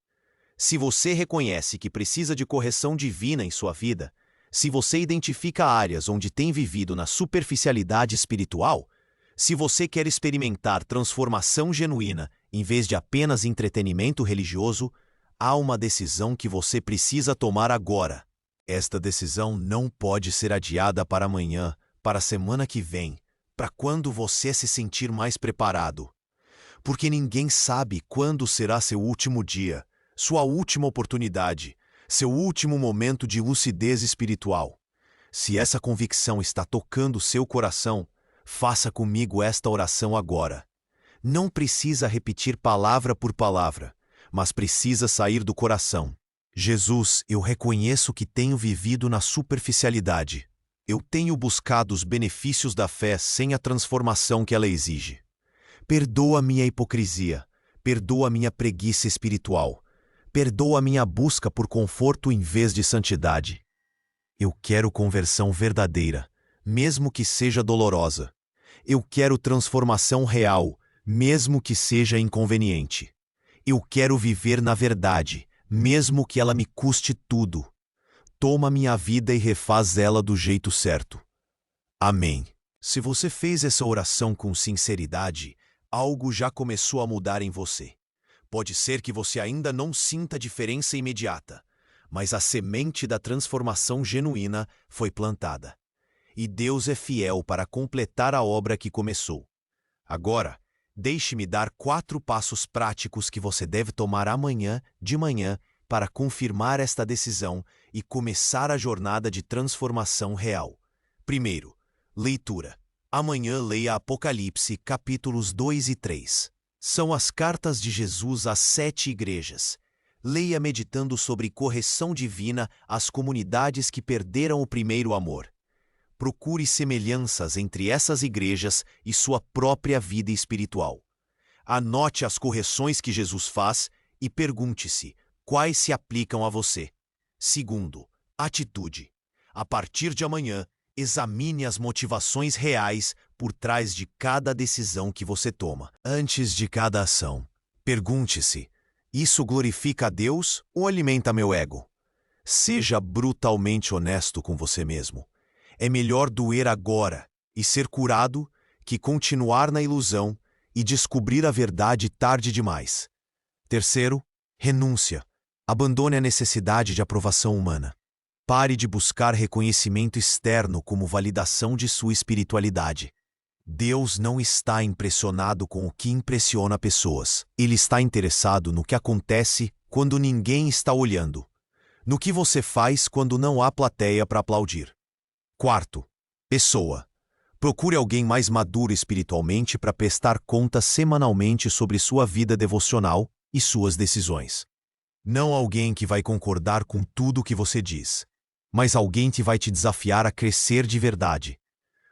[SPEAKER 2] Se você reconhece que precisa de correção divina em sua vida, se você identifica áreas onde tem vivido na superficialidade espiritual, se você quer experimentar transformação genuína em vez de apenas entretenimento religioso, há uma decisão que você precisa tomar agora. Esta decisão não pode ser adiada para amanhã, para a semana que vem, para quando você se sentir mais preparado. Porque ninguém sabe quando será seu último dia, sua última oportunidade, seu último momento de lucidez espiritual. Se essa convicção está tocando seu coração, faça comigo esta oração agora. Não precisa repetir palavra por palavra, mas precisa sair do coração. Jesus, eu reconheço que tenho vivido na superficialidade. Eu tenho buscado os benefícios da fé sem a transformação que ela exige. Perdoa minha hipocrisia, perdoa minha preguiça espiritual, perdoa minha busca por conforto em vez de santidade. Eu quero conversão verdadeira, mesmo que seja dolorosa. Eu quero transformação real, mesmo que seja inconveniente. Eu quero viver na verdade, mesmo que ela me custe tudo. Toma minha vida e refaz ela do jeito certo. Amém. Se você fez essa oração com sinceridade, algo já começou a mudar em você. Pode ser que você ainda não sinta diferença imediata, mas a semente da transformação genuína foi plantada. E Deus é fiel para completar a obra que começou. Agora, deixe-me dar 4 passos práticos que você deve tomar amanhã, de manhã, para confirmar esta decisão e começar a jornada de transformação real. Primeiro, leitura. Amanhã leia Apocalipse, capítulos 2 e 3. São as cartas de Jesus às 7 igrejas. Leia meditando sobre correção divina às comunidades que perderam o primeiro amor. Procure semelhanças entre essas igrejas e sua própria vida espiritual. Anote as correções que Jesus faz e pergunte-se quais se aplicam a você. Segundo, atitude. A partir de amanhã, examine as motivações reais por trás de cada decisão que você toma. Antes de cada ação, pergunte-se: isso glorifica a Deus ou alimenta meu ego? Seja brutalmente honesto com você mesmo. É melhor doer agora e ser curado que continuar na ilusão e descobrir a verdade tarde demais. Terceiro, renúncia. Abandone a necessidade de aprovação humana. Pare de buscar reconhecimento externo como validação de sua espiritualidade. Deus não está impressionado com o que impressiona pessoas. Ele está interessado no que acontece quando ninguém está olhando. No que você faz quando não há plateia para aplaudir. Quarto, pessoa. Procure alguém mais maduro espiritualmente para prestar contas semanalmente sobre sua vida devocional e suas decisões. Não alguém que vai concordar com tudo o que você diz, mas alguém que vai te desafiar a crescer de verdade.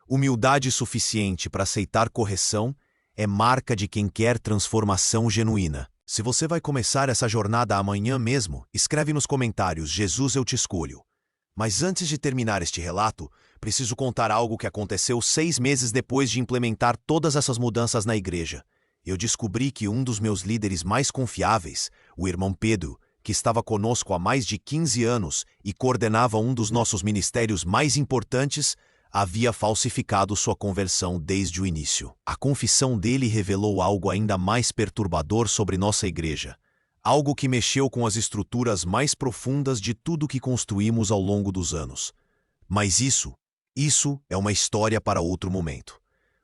[SPEAKER 2] Humildade suficiente para aceitar correção é marca de quem quer transformação genuína. Se você vai começar essa jornada amanhã mesmo, escreve nos comentários: Jesus, eu te escolho. Mas antes de terminar este relato, preciso contar algo que aconteceu 6 meses depois de implementar todas essas mudanças na igreja. Eu descobri que um dos meus líderes mais confiáveis, o irmão Pedro, que estava conosco há mais de 15 anos e coordenava um dos nossos ministérios mais importantes, havia falsificado sua conversão desde o início. A confissão dele revelou algo ainda mais perturbador sobre nossa igreja. Algo que mexeu com as estruturas mais profundas de tudo que construímos ao longo dos anos. Mas isso Isso é uma história para outro momento.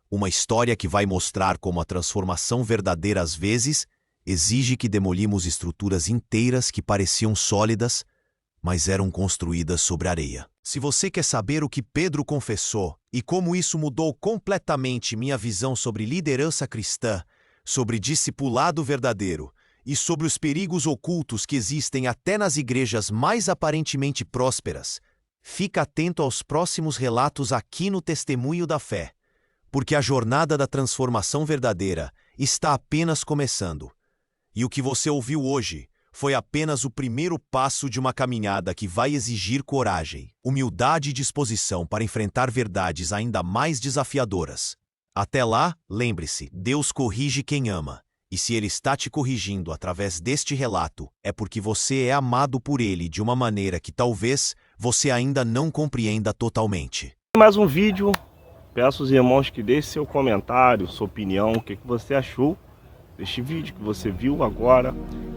[SPEAKER 2] Uma história que vai mostrar como a transformação verdadeira às vezes exige que demolimos estruturas inteiras que pareciam sólidas, mas eram construídas sobre areia. Se você quer saber o que Pedro confessou e como isso mudou completamente minha visão sobre liderança cristã, sobre discipulado verdadeiro e sobre os perigos ocultos que existem até nas igrejas mais aparentemente prósperas, fica atento aos próximos relatos aqui no Testemunho da Fé, porque a jornada da transformação verdadeira está apenas começando. E o que você ouviu hoje foi apenas o primeiro passo de uma caminhada que vai exigir coragem, humildade e disposição para enfrentar verdades ainda mais desafiadoras. Até lá, lembre-se, Deus corrige quem ama. E se Ele está te corrigindo através deste relato, é porque você é amado por Ele de uma maneira que talvez você ainda não compreenda totalmente.
[SPEAKER 1] Mais um vídeo. Peço aos irmãos que deixem seu comentário, sua opinião, o que você achou deste vídeo que você viu agora.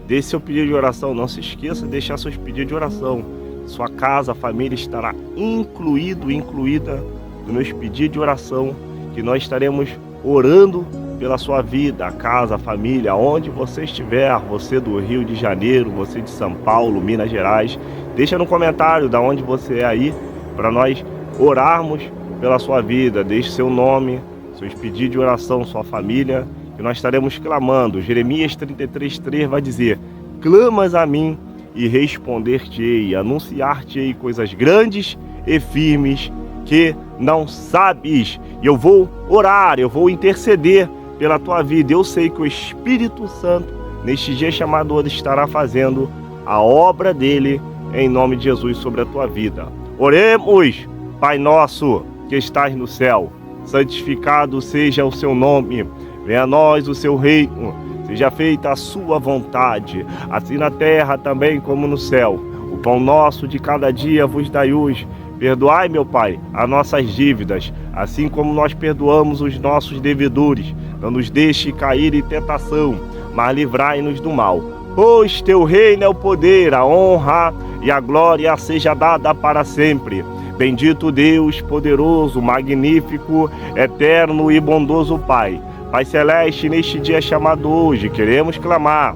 [SPEAKER 1] Deixe seu pedido de oração. Não se esqueça de deixar seus pedidos de oração. Sua casa, a família estará incluída nos meus pedidos de oração, que nós estaremos orando pela sua vida, a casa, a família, onde você estiver, você do Rio de Janeiro, você de São Paulo, Minas Gerais. Deixa no comentário de onde você é aí, para nós orarmos pela sua vida. Deixe seu nome, seus pedidos de oração, sua família, que nós estaremos clamando. Jeremias 33:3 vai dizer: clamas a mim e responder-te-ei, anunciar-te-ei coisas grandes e firmes que não sabes. E eu vou orar, eu vou interceder pela tua vida. Eu sei que o Espírito Santo, neste dia chamado hoje, estará fazendo a obra dele em nome de Jesus sobre a tua vida. Oremos. Pai nosso que estás no céu, santificado seja o seu nome. Venha a nós o seu reino, seja feita a sua vontade, assim na terra também como no céu. O pão nosso de cada dia vos dai hoje. Perdoai, meu Pai, as nossas dívidas, assim como nós perdoamos os nossos devedores. Não nos deixe cair em tentação, mas livrai-nos do mal. Pois teu reino é o poder, a honra e a glória seja dada para sempre. Bendito Deus, poderoso, magnífico, eterno e bondoso Pai. Pai Celeste, neste dia chamado hoje, queremos clamar,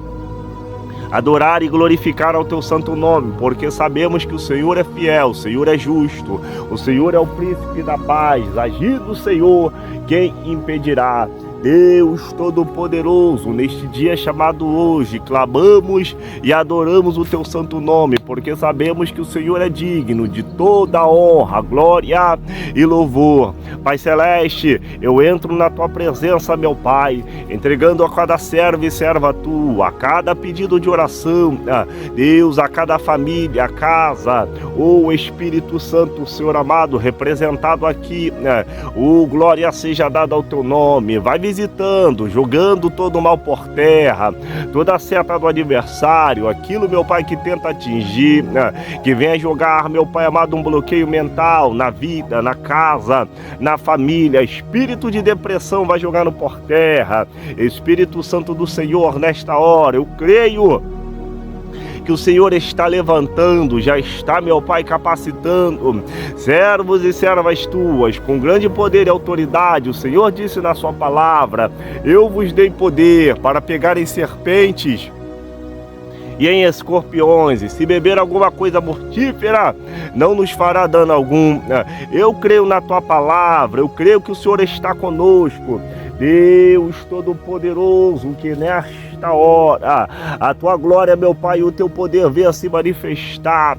[SPEAKER 1] adorar e glorificar ao teu santo nome, porque sabemos que o Senhor é fiel, o Senhor é justo, o Senhor é o príncipe da paz. Agindo o Senhor, quem impedirá? Deus Todo-Poderoso, neste dia chamado hoje, clamamos e adoramos o teu santo nome, porque sabemos que o Senhor é digno de toda honra, glória e louvor. Pai Celeste, eu entro na tua presença, meu Pai, entregando a cada servo e serva tua, a cada pedido de oração, Deus, a cada família, a casa, o Espírito Santo, Senhor amado, representado aqui, glória seja dada ao teu nome. Vai visitando, jogando todo o mal por terra, toda a seta do adversário, aquilo, meu Pai, que tenta atingir, que venha jogar, meu Pai amado, um bloqueio mental na vida, na casa, na família. Espírito de depressão vai jogar no por terra. Espírito Santo do Senhor, nesta hora, eu creio que o Senhor está levantando, já está, meu Pai, capacitando servos e servas tuas, com grande poder e autoridade. O Senhor disse na sua palavra: eu vos dei poder para pegar em serpentes e em escorpiões, e se beber alguma coisa mortífera, não nos fará dano algum. Eu creio na tua palavra, eu creio que o Senhor está conosco. Deus Todo-Poderoso, que nesta hora a tua glória, meu Pai, o teu poder venha se manifestar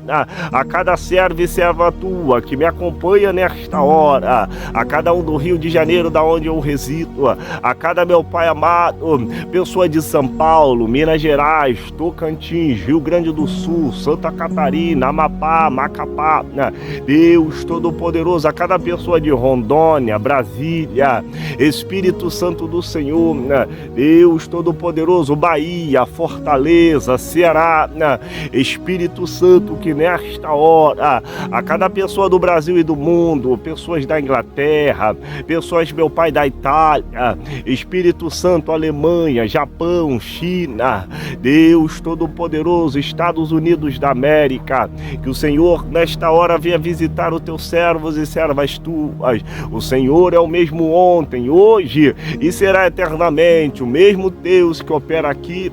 [SPEAKER 1] a cada servo e serva tua que me acompanha nesta hora, a cada um do Rio de Janeiro, da onde eu resido, a cada, meu Pai amado, pessoa de São Paulo, Minas Gerais, Tocantins, Rio Grande do Sul, Santa Catarina, Amapá, Macapá, Deus Todo-Poderoso, a cada pessoa de Rondônia, Brasília, Espírito Santo do Senhor, Deus Todo-Poderoso, Paraíso, Bahia, Fortaleza, Ceará. Espírito Santo, que nesta hora, a cada pessoa do Brasil e do mundo, pessoas da Inglaterra, pessoas, meu Pai, da Itália, Espírito Santo, Alemanha, Japão, China, Deus Todo-Poderoso, Estados Unidos da América, que o Senhor nesta hora venha visitar os teus servos e servas tuas. O Senhor é o mesmo ontem, hoje e será eternamente. O mesmo Deus que opera aqui,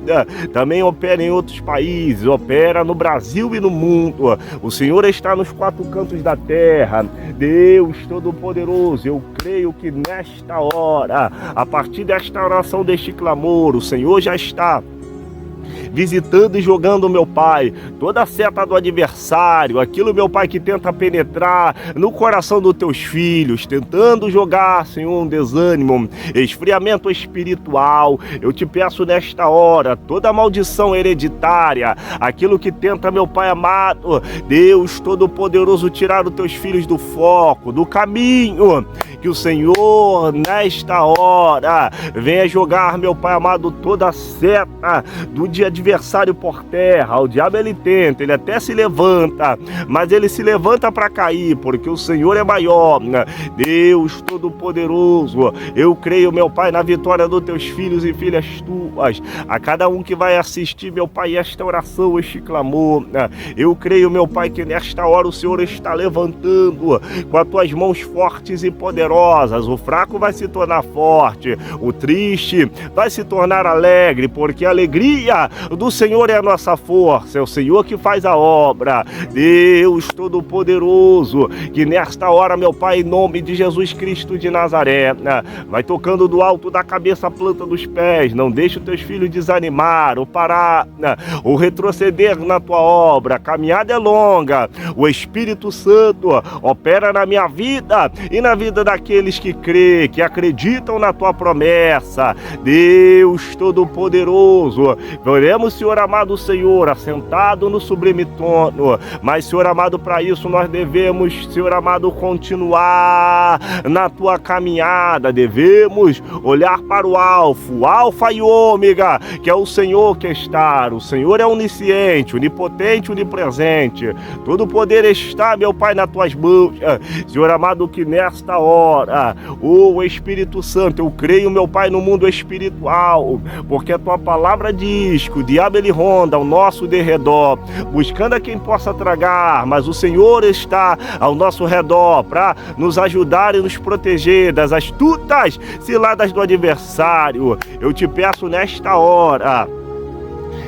[SPEAKER 1] também opera em outros países, opera no Brasil e no mundo. O Senhor está nos quatro cantos da terra. Deus Todo-Poderoso, eu creio que nesta hora, a partir desta oração, deste clamor, o Senhor já está visitando e jogando, meu Pai, toda a seta do adversário, aquilo, meu Pai, que tenta penetrar no coração dos teus filhos, tentando jogar, Senhor, um desânimo, esfriamento espiritual. Eu te peço nesta hora, toda maldição hereditária, aquilo que tenta, meu Pai amado, Deus Todo-Poderoso, tirar os teus filhos do foco, do caminho, que o Senhor, nesta hora, venha jogar, meu Pai amado, toda a seta do adversário por terra. O diabo, ele tenta, ele até se levanta, mas ele se levanta para cair, porque o Senhor é maior. Deus Todo-Poderoso, eu creio, meu Pai, na vitória dos teus filhos e filhas tuas, a cada um que vai assistir, meu Pai, esta oração, este clamor. Eu creio, meu Pai, que nesta hora o Senhor está levantando com as tuas mãos fortes e poderosas. O fraco vai se tornar forte, o triste vai se tornar alegre, porque a alegria do Senhor é a nossa força, é o Senhor que faz a obra. Deus Todo-Poderoso, que nesta hora, meu Pai, em nome de Jesus Cristo de Nazaré, vai tocando do alto da cabeça à planta dos pés. Não deixe os teus filhos desanimar, ou parar, ou retroceder na tua obra. A caminhada é longa, o Espírito Santo opera na minha vida e na vida daqueles que crê, que acreditam na tua promessa. Deus Todo-Poderoso, veremos, Senhor amado, Senhor, assentado no sublime trono, mas, Senhor amado, para isso nós devemos, Senhor amado, continuar na tua caminhada. Devemos olhar para o Alfa e Ômega, que é o Senhor que está. O Senhor é onisciente, onipotente, onipresente. Todo o poder está, meu Pai, nas tuas mãos. Senhor amado, que nesta hora, o Espírito Santo, eu creio, meu Pai, no mundo espiritual, porque a tua palavra diz que o diabo, ele ronda ao nosso derredor, buscando a quem possa tragar, mas o Senhor está ao nosso redor para nos ajudar e nos proteger das astutas ciladas do adversário. Eu te peço nesta hora,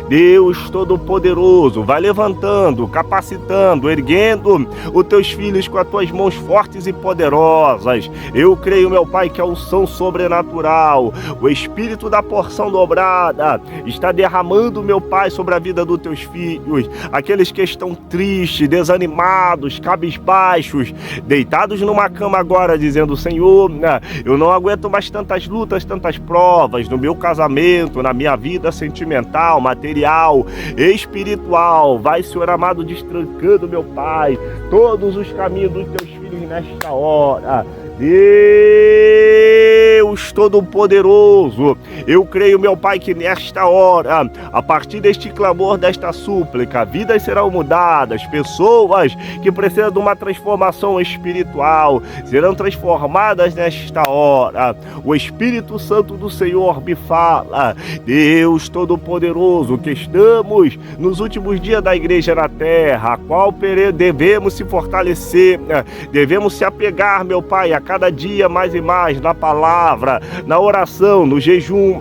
[SPEAKER 1] Deus Todo-Poderoso, vai levantando, capacitando, erguendo os teus filhos com as tuas mãos fortes e poderosas. Eu creio, meu Pai, que a unção sobrenatural, o Espírito da porção dobrada, está derramando, meu Pai, sobre a vida dos teus filhos, aqueles que estão tristes, desanimados, cabisbaixos, deitados numa cama agora, dizendo: Senhor, eu não aguento mais tantas lutas, tantas provas no meu casamento, na minha vida sentimental, material, espiritual. Vai, Senhor amado, destrancando, meu Pai, todos os caminhos dos teus filhos nesta hora. Deus Todo-Poderoso, eu creio, meu Pai, que nesta hora, a partir deste clamor, desta súplica, vidas serão mudadas, pessoas que precisam de uma transformação espiritual serão transformadas nesta hora. O Espírito Santo do Senhor me fala, Deus Todo-Poderoso, que estamos nos últimos dias da igreja na terra, a qual devemos se fortalecer, devemos se apegar, meu Pai, a cada dia mais e mais na palavra, na oração, no jejum.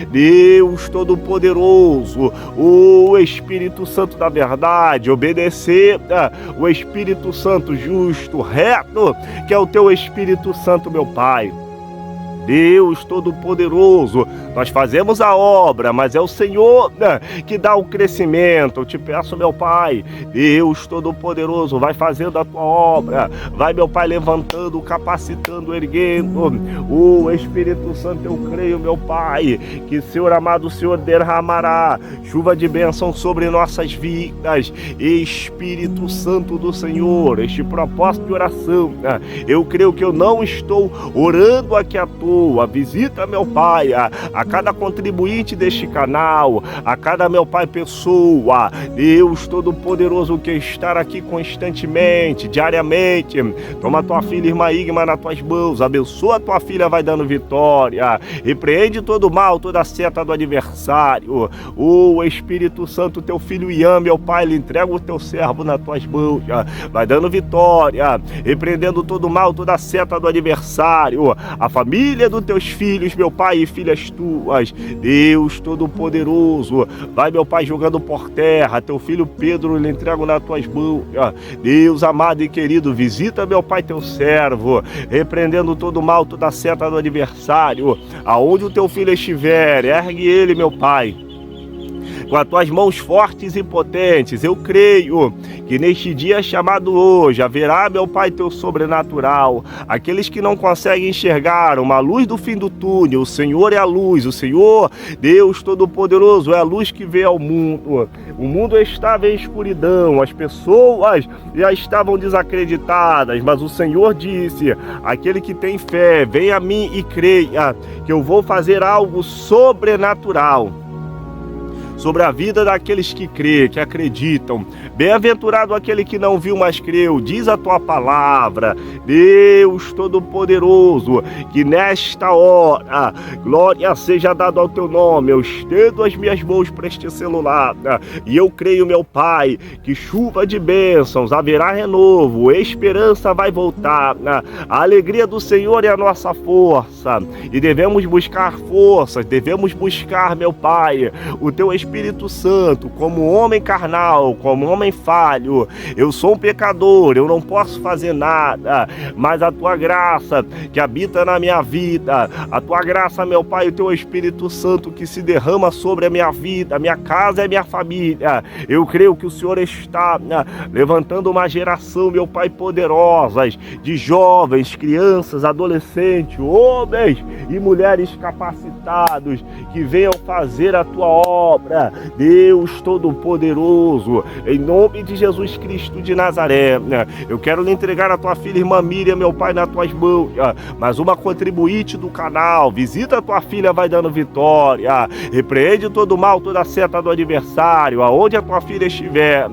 [SPEAKER 1] Deus Todo-Poderoso, o Espírito Santo da verdade, obedecer o Espírito Santo justo, reto, que é o teu Espírito Santo, meu Pai. Deus Todo-Poderoso, nós fazemos a obra, mas é o Senhor que dá o crescimento. Eu te peço, meu Pai, Deus Todo-Poderoso, vai fazendo a tua obra, vai, meu Pai, levantando, capacitando, erguendo. O Espírito Santo, eu creio, meu Pai, que, Senhor amado, o Senhor derramará chuva de bênção sobre nossas vidas. Espírito Santo do Senhor, este propósito de oração, eu creio que eu não estou orando aqui à toa, pessoa, visita, meu Pai, a cada contribuinte deste canal, a cada, meu Pai, pessoa, Deus Todo-Poderoso, que está aqui constantemente, diariamente. Toma a tua filha, irmã Igma, nas tuas mãos, abençoa a tua filha, vai dando vitória, repreende todo o mal, toda a seta do adversário. O Espírito Santo, teu filho Ian, meu Pai, ele entrega o teu servo nas tuas mãos, vai dando vitória, repreendendo todo o mal, toda a seta do adversário, a família dos teus filhos, meu Pai, e filhas tuas, Deus Todo-Poderoso, vai, meu Pai, jogando por terra, teu filho Pedro, ele entrega nas tuas mãos, Deus amado e querido, visita, meu Pai, teu servo, repreendendo todo o mal, toda a seta do adversário, aonde o teu filho estiver, ergue ele, meu Pai, com as tuas mãos fortes e potentes. Eu creio que neste dia chamado hoje haverá, meu Pai, teu sobrenatural. Aqueles que não conseguem enxergar uma luz do fim do túnel, o Senhor é a luz, o Senhor, Deus Todo-Poderoso, é a luz que vê ao mundo. O mundo estava em escuridão, as pessoas já estavam desacreditadas, mas o Senhor disse: aquele que tem fé, venha a mim e creia que eu vou fazer algo sobrenatural sobre a vida daqueles que crê, que acreditam. Bem-aventurado aquele que não viu, mas creu, diz a tua palavra, Deus Todo-Poderoso, que nesta hora, glória seja dada ao teu nome. Eu estendo as minhas mãos para este celular, e eu creio, meu Pai, que chuva de bênçãos, haverá renovo, esperança vai voltar, a alegria do Senhor é a nossa força, e devemos buscar forças, devemos buscar, meu Pai, o teu Espírito Santo, como homem carnal, como homem falho. Eu sou um pecador, eu não posso fazer nada, mas a tua graça que habita na minha vida, a tua graça, meu Pai, o teu Espírito Santo que se derrama sobre a minha vida, a minha casa e a minha família. Eu creio que o Senhor está levantando uma geração, meu Pai, poderosas, de jovens, crianças, adolescentes, homens e mulheres capacitados, que venham fazer a tua obra, Deus Todo-Poderoso, em nome de Jesus Cristo de Nazaré. Eu quero lhe entregar a tua filha, irmã Miriam, meu Pai, nas tuas mãos, mais uma contribuinte do canal. Visita a tua filha, vai dando vitória, repreende todo o mal, toda a seta do adversário, aonde a tua filha estiver,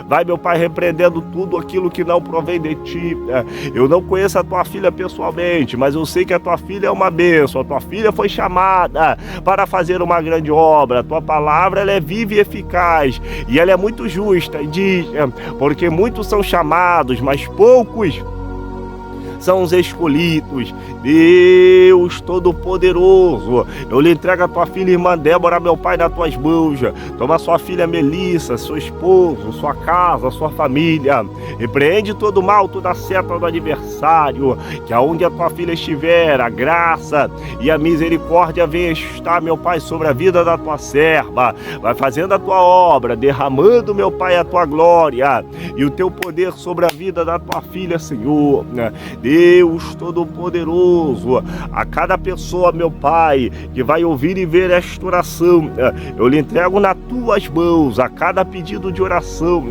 [SPEAKER 1] vai, meu Pai, repreendendo tudo aquilo que não provém de ti. Eu não conheço a tua filha pessoalmente, mas eu sei que a tua filha é uma bênção, a tua filha foi chamada para fazer uma grande obra. A tua palavra, ela é viva e eficaz, e ela é muito justa, e diz, porque muitos são chamados, mas poucos são os escolhidos. Deus Todo-Poderoso, eu lhe entrego a tua filha, irmã Débora, meu Pai, nas tuas mãos. Toma sua filha Melissa, seu esposo, sua casa, sua família. Repreende todo o mal, toda a seta do adversário, que aonde a tua filha estiver, a graça e a misericórdia venha estar, meu Pai, sobre a vida da tua serva. Vai fazendo a tua obra, derramando, meu Pai, a tua glória e o teu poder sobre a vida da tua filha, Senhor. Deus Todo-Poderoso, a cada pessoa, meu Pai, que vai ouvir e ver esta oração, eu lhe entrego nas tuas mãos a cada pedido de oração.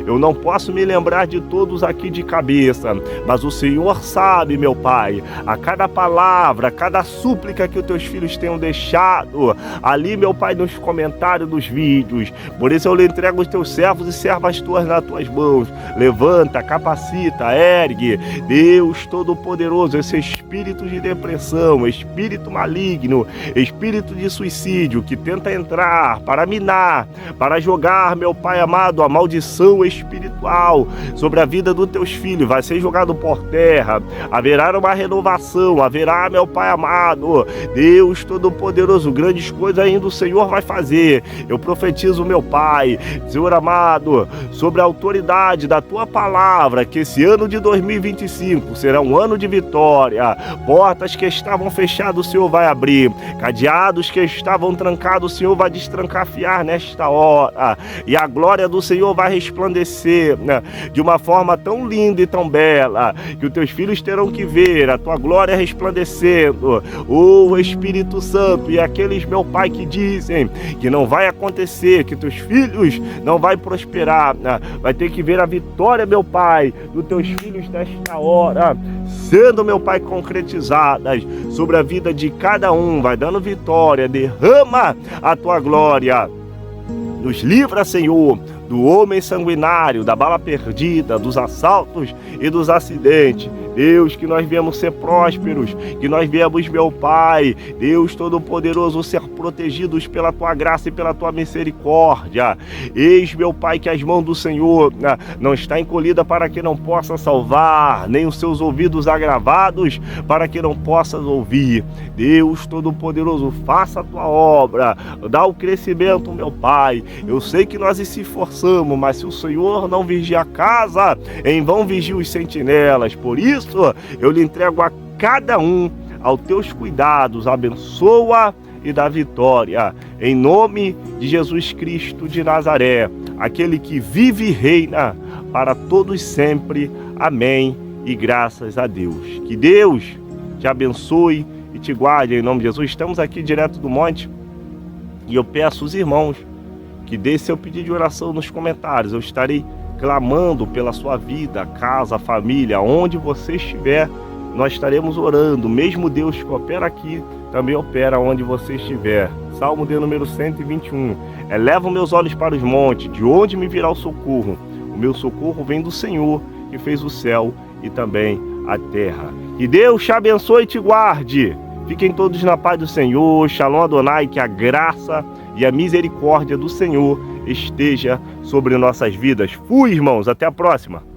[SPEAKER 1] Eu não posso me lembrar de todos aqui de cabeça, mas o Senhor sabe, meu Pai, a cada palavra, a cada súplica que os teus filhos tenham deixado ali, meu Pai, nos comentários dos vídeos. Por isso eu lhe entrego os teus servos e servas tuas nas tuas mãos. Levanta, capacita, ergue, Deus Todo-Poderoso, esse espírito de depressão, espírito maligno, espírito de suicídio que tenta entrar para minar, para jogar, meu Pai amado, a maldição espiritual sobre a vida dos teus filhos, vai ser jogado por terra. Haverá uma renovação, haverá, meu Pai amado, Deus Todo-Poderoso, grandes coisas ainda o Senhor vai fazer. Eu profetizo, meu Pai, Senhor amado, sobre a autoridade da tua palavra, que esse ano de 2025 será um ano de vitória. Portas que estavam fechadas, o Senhor vai abrir. Cadeados que estavam trancados, o Senhor vai destrancafiar nesta hora. E a glória do Senhor vai resplandecer de uma forma tão linda e tão bela, que os teus filhos terão que ver a tua glória resplandecendo. O Espírito Santo, e aqueles, meu Pai, que dizem que não vai acontecer, que teus filhos não vai prosperar, vai ter que ver a vitória, meu Pai, dos teus filhos nesta hora, sendo, meu Pai, concretizadas sobre a vida de cada um, vai dando vitória, derrama a tua glória. Nos livra, Senhor, do homem sanguinário, da bala perdida, dos assaltos e dos acidentes. Deus, que nós viemos ser prósperos, que nós viemos, meu Pai, Deus Todo-Poderoso, ser protegidos pela Tua graça e pela Tua misericórdia. Eis, meu Pai, que as mãos do Senhor não está encolhida para que não possa salvar, nem os seus ouvidos agravados para que não possas ouvir. Deus Todo-Poderoso, faça a Tua obra, dá o crescimento, meu Pai. Eu sei que nós se esforçamos, mas se o Senhor não vigia a casa, em vão vigiam os sentinelas. Por isso, eu lhe entrego a cada um aos teus cuidados, abençoa e dá vitória. Em nome de Jesus Cristo de Nazaré, aquele que vive e reina para todos sempre. Amém e graças a Deus. Que Deus te abençoe e te guarde em nome de Jesus. Estamos aqui direto do monte e eu peço aos irmãos que dê seu pedido de oração nos comentários. Eu estarei clamando pela sua vida, casa, família, onde você estiver, nós estaremos orando. Mesmo Deus que opera aqui, também opera onde você estiver. Salmo de número 121. Eleva meus olhos para os montes, de onde me virá o socorro? O meu socorro vem do Senhor, que fez o céu e também a terra. Que Deus te abençoe e te guarde. Fiquem todos na paz do Senhor. Shalom Adonai, que a graça e a misericórdia do Senhor esteja sobre nossas vidas. Fui, irmãos, até a próxima.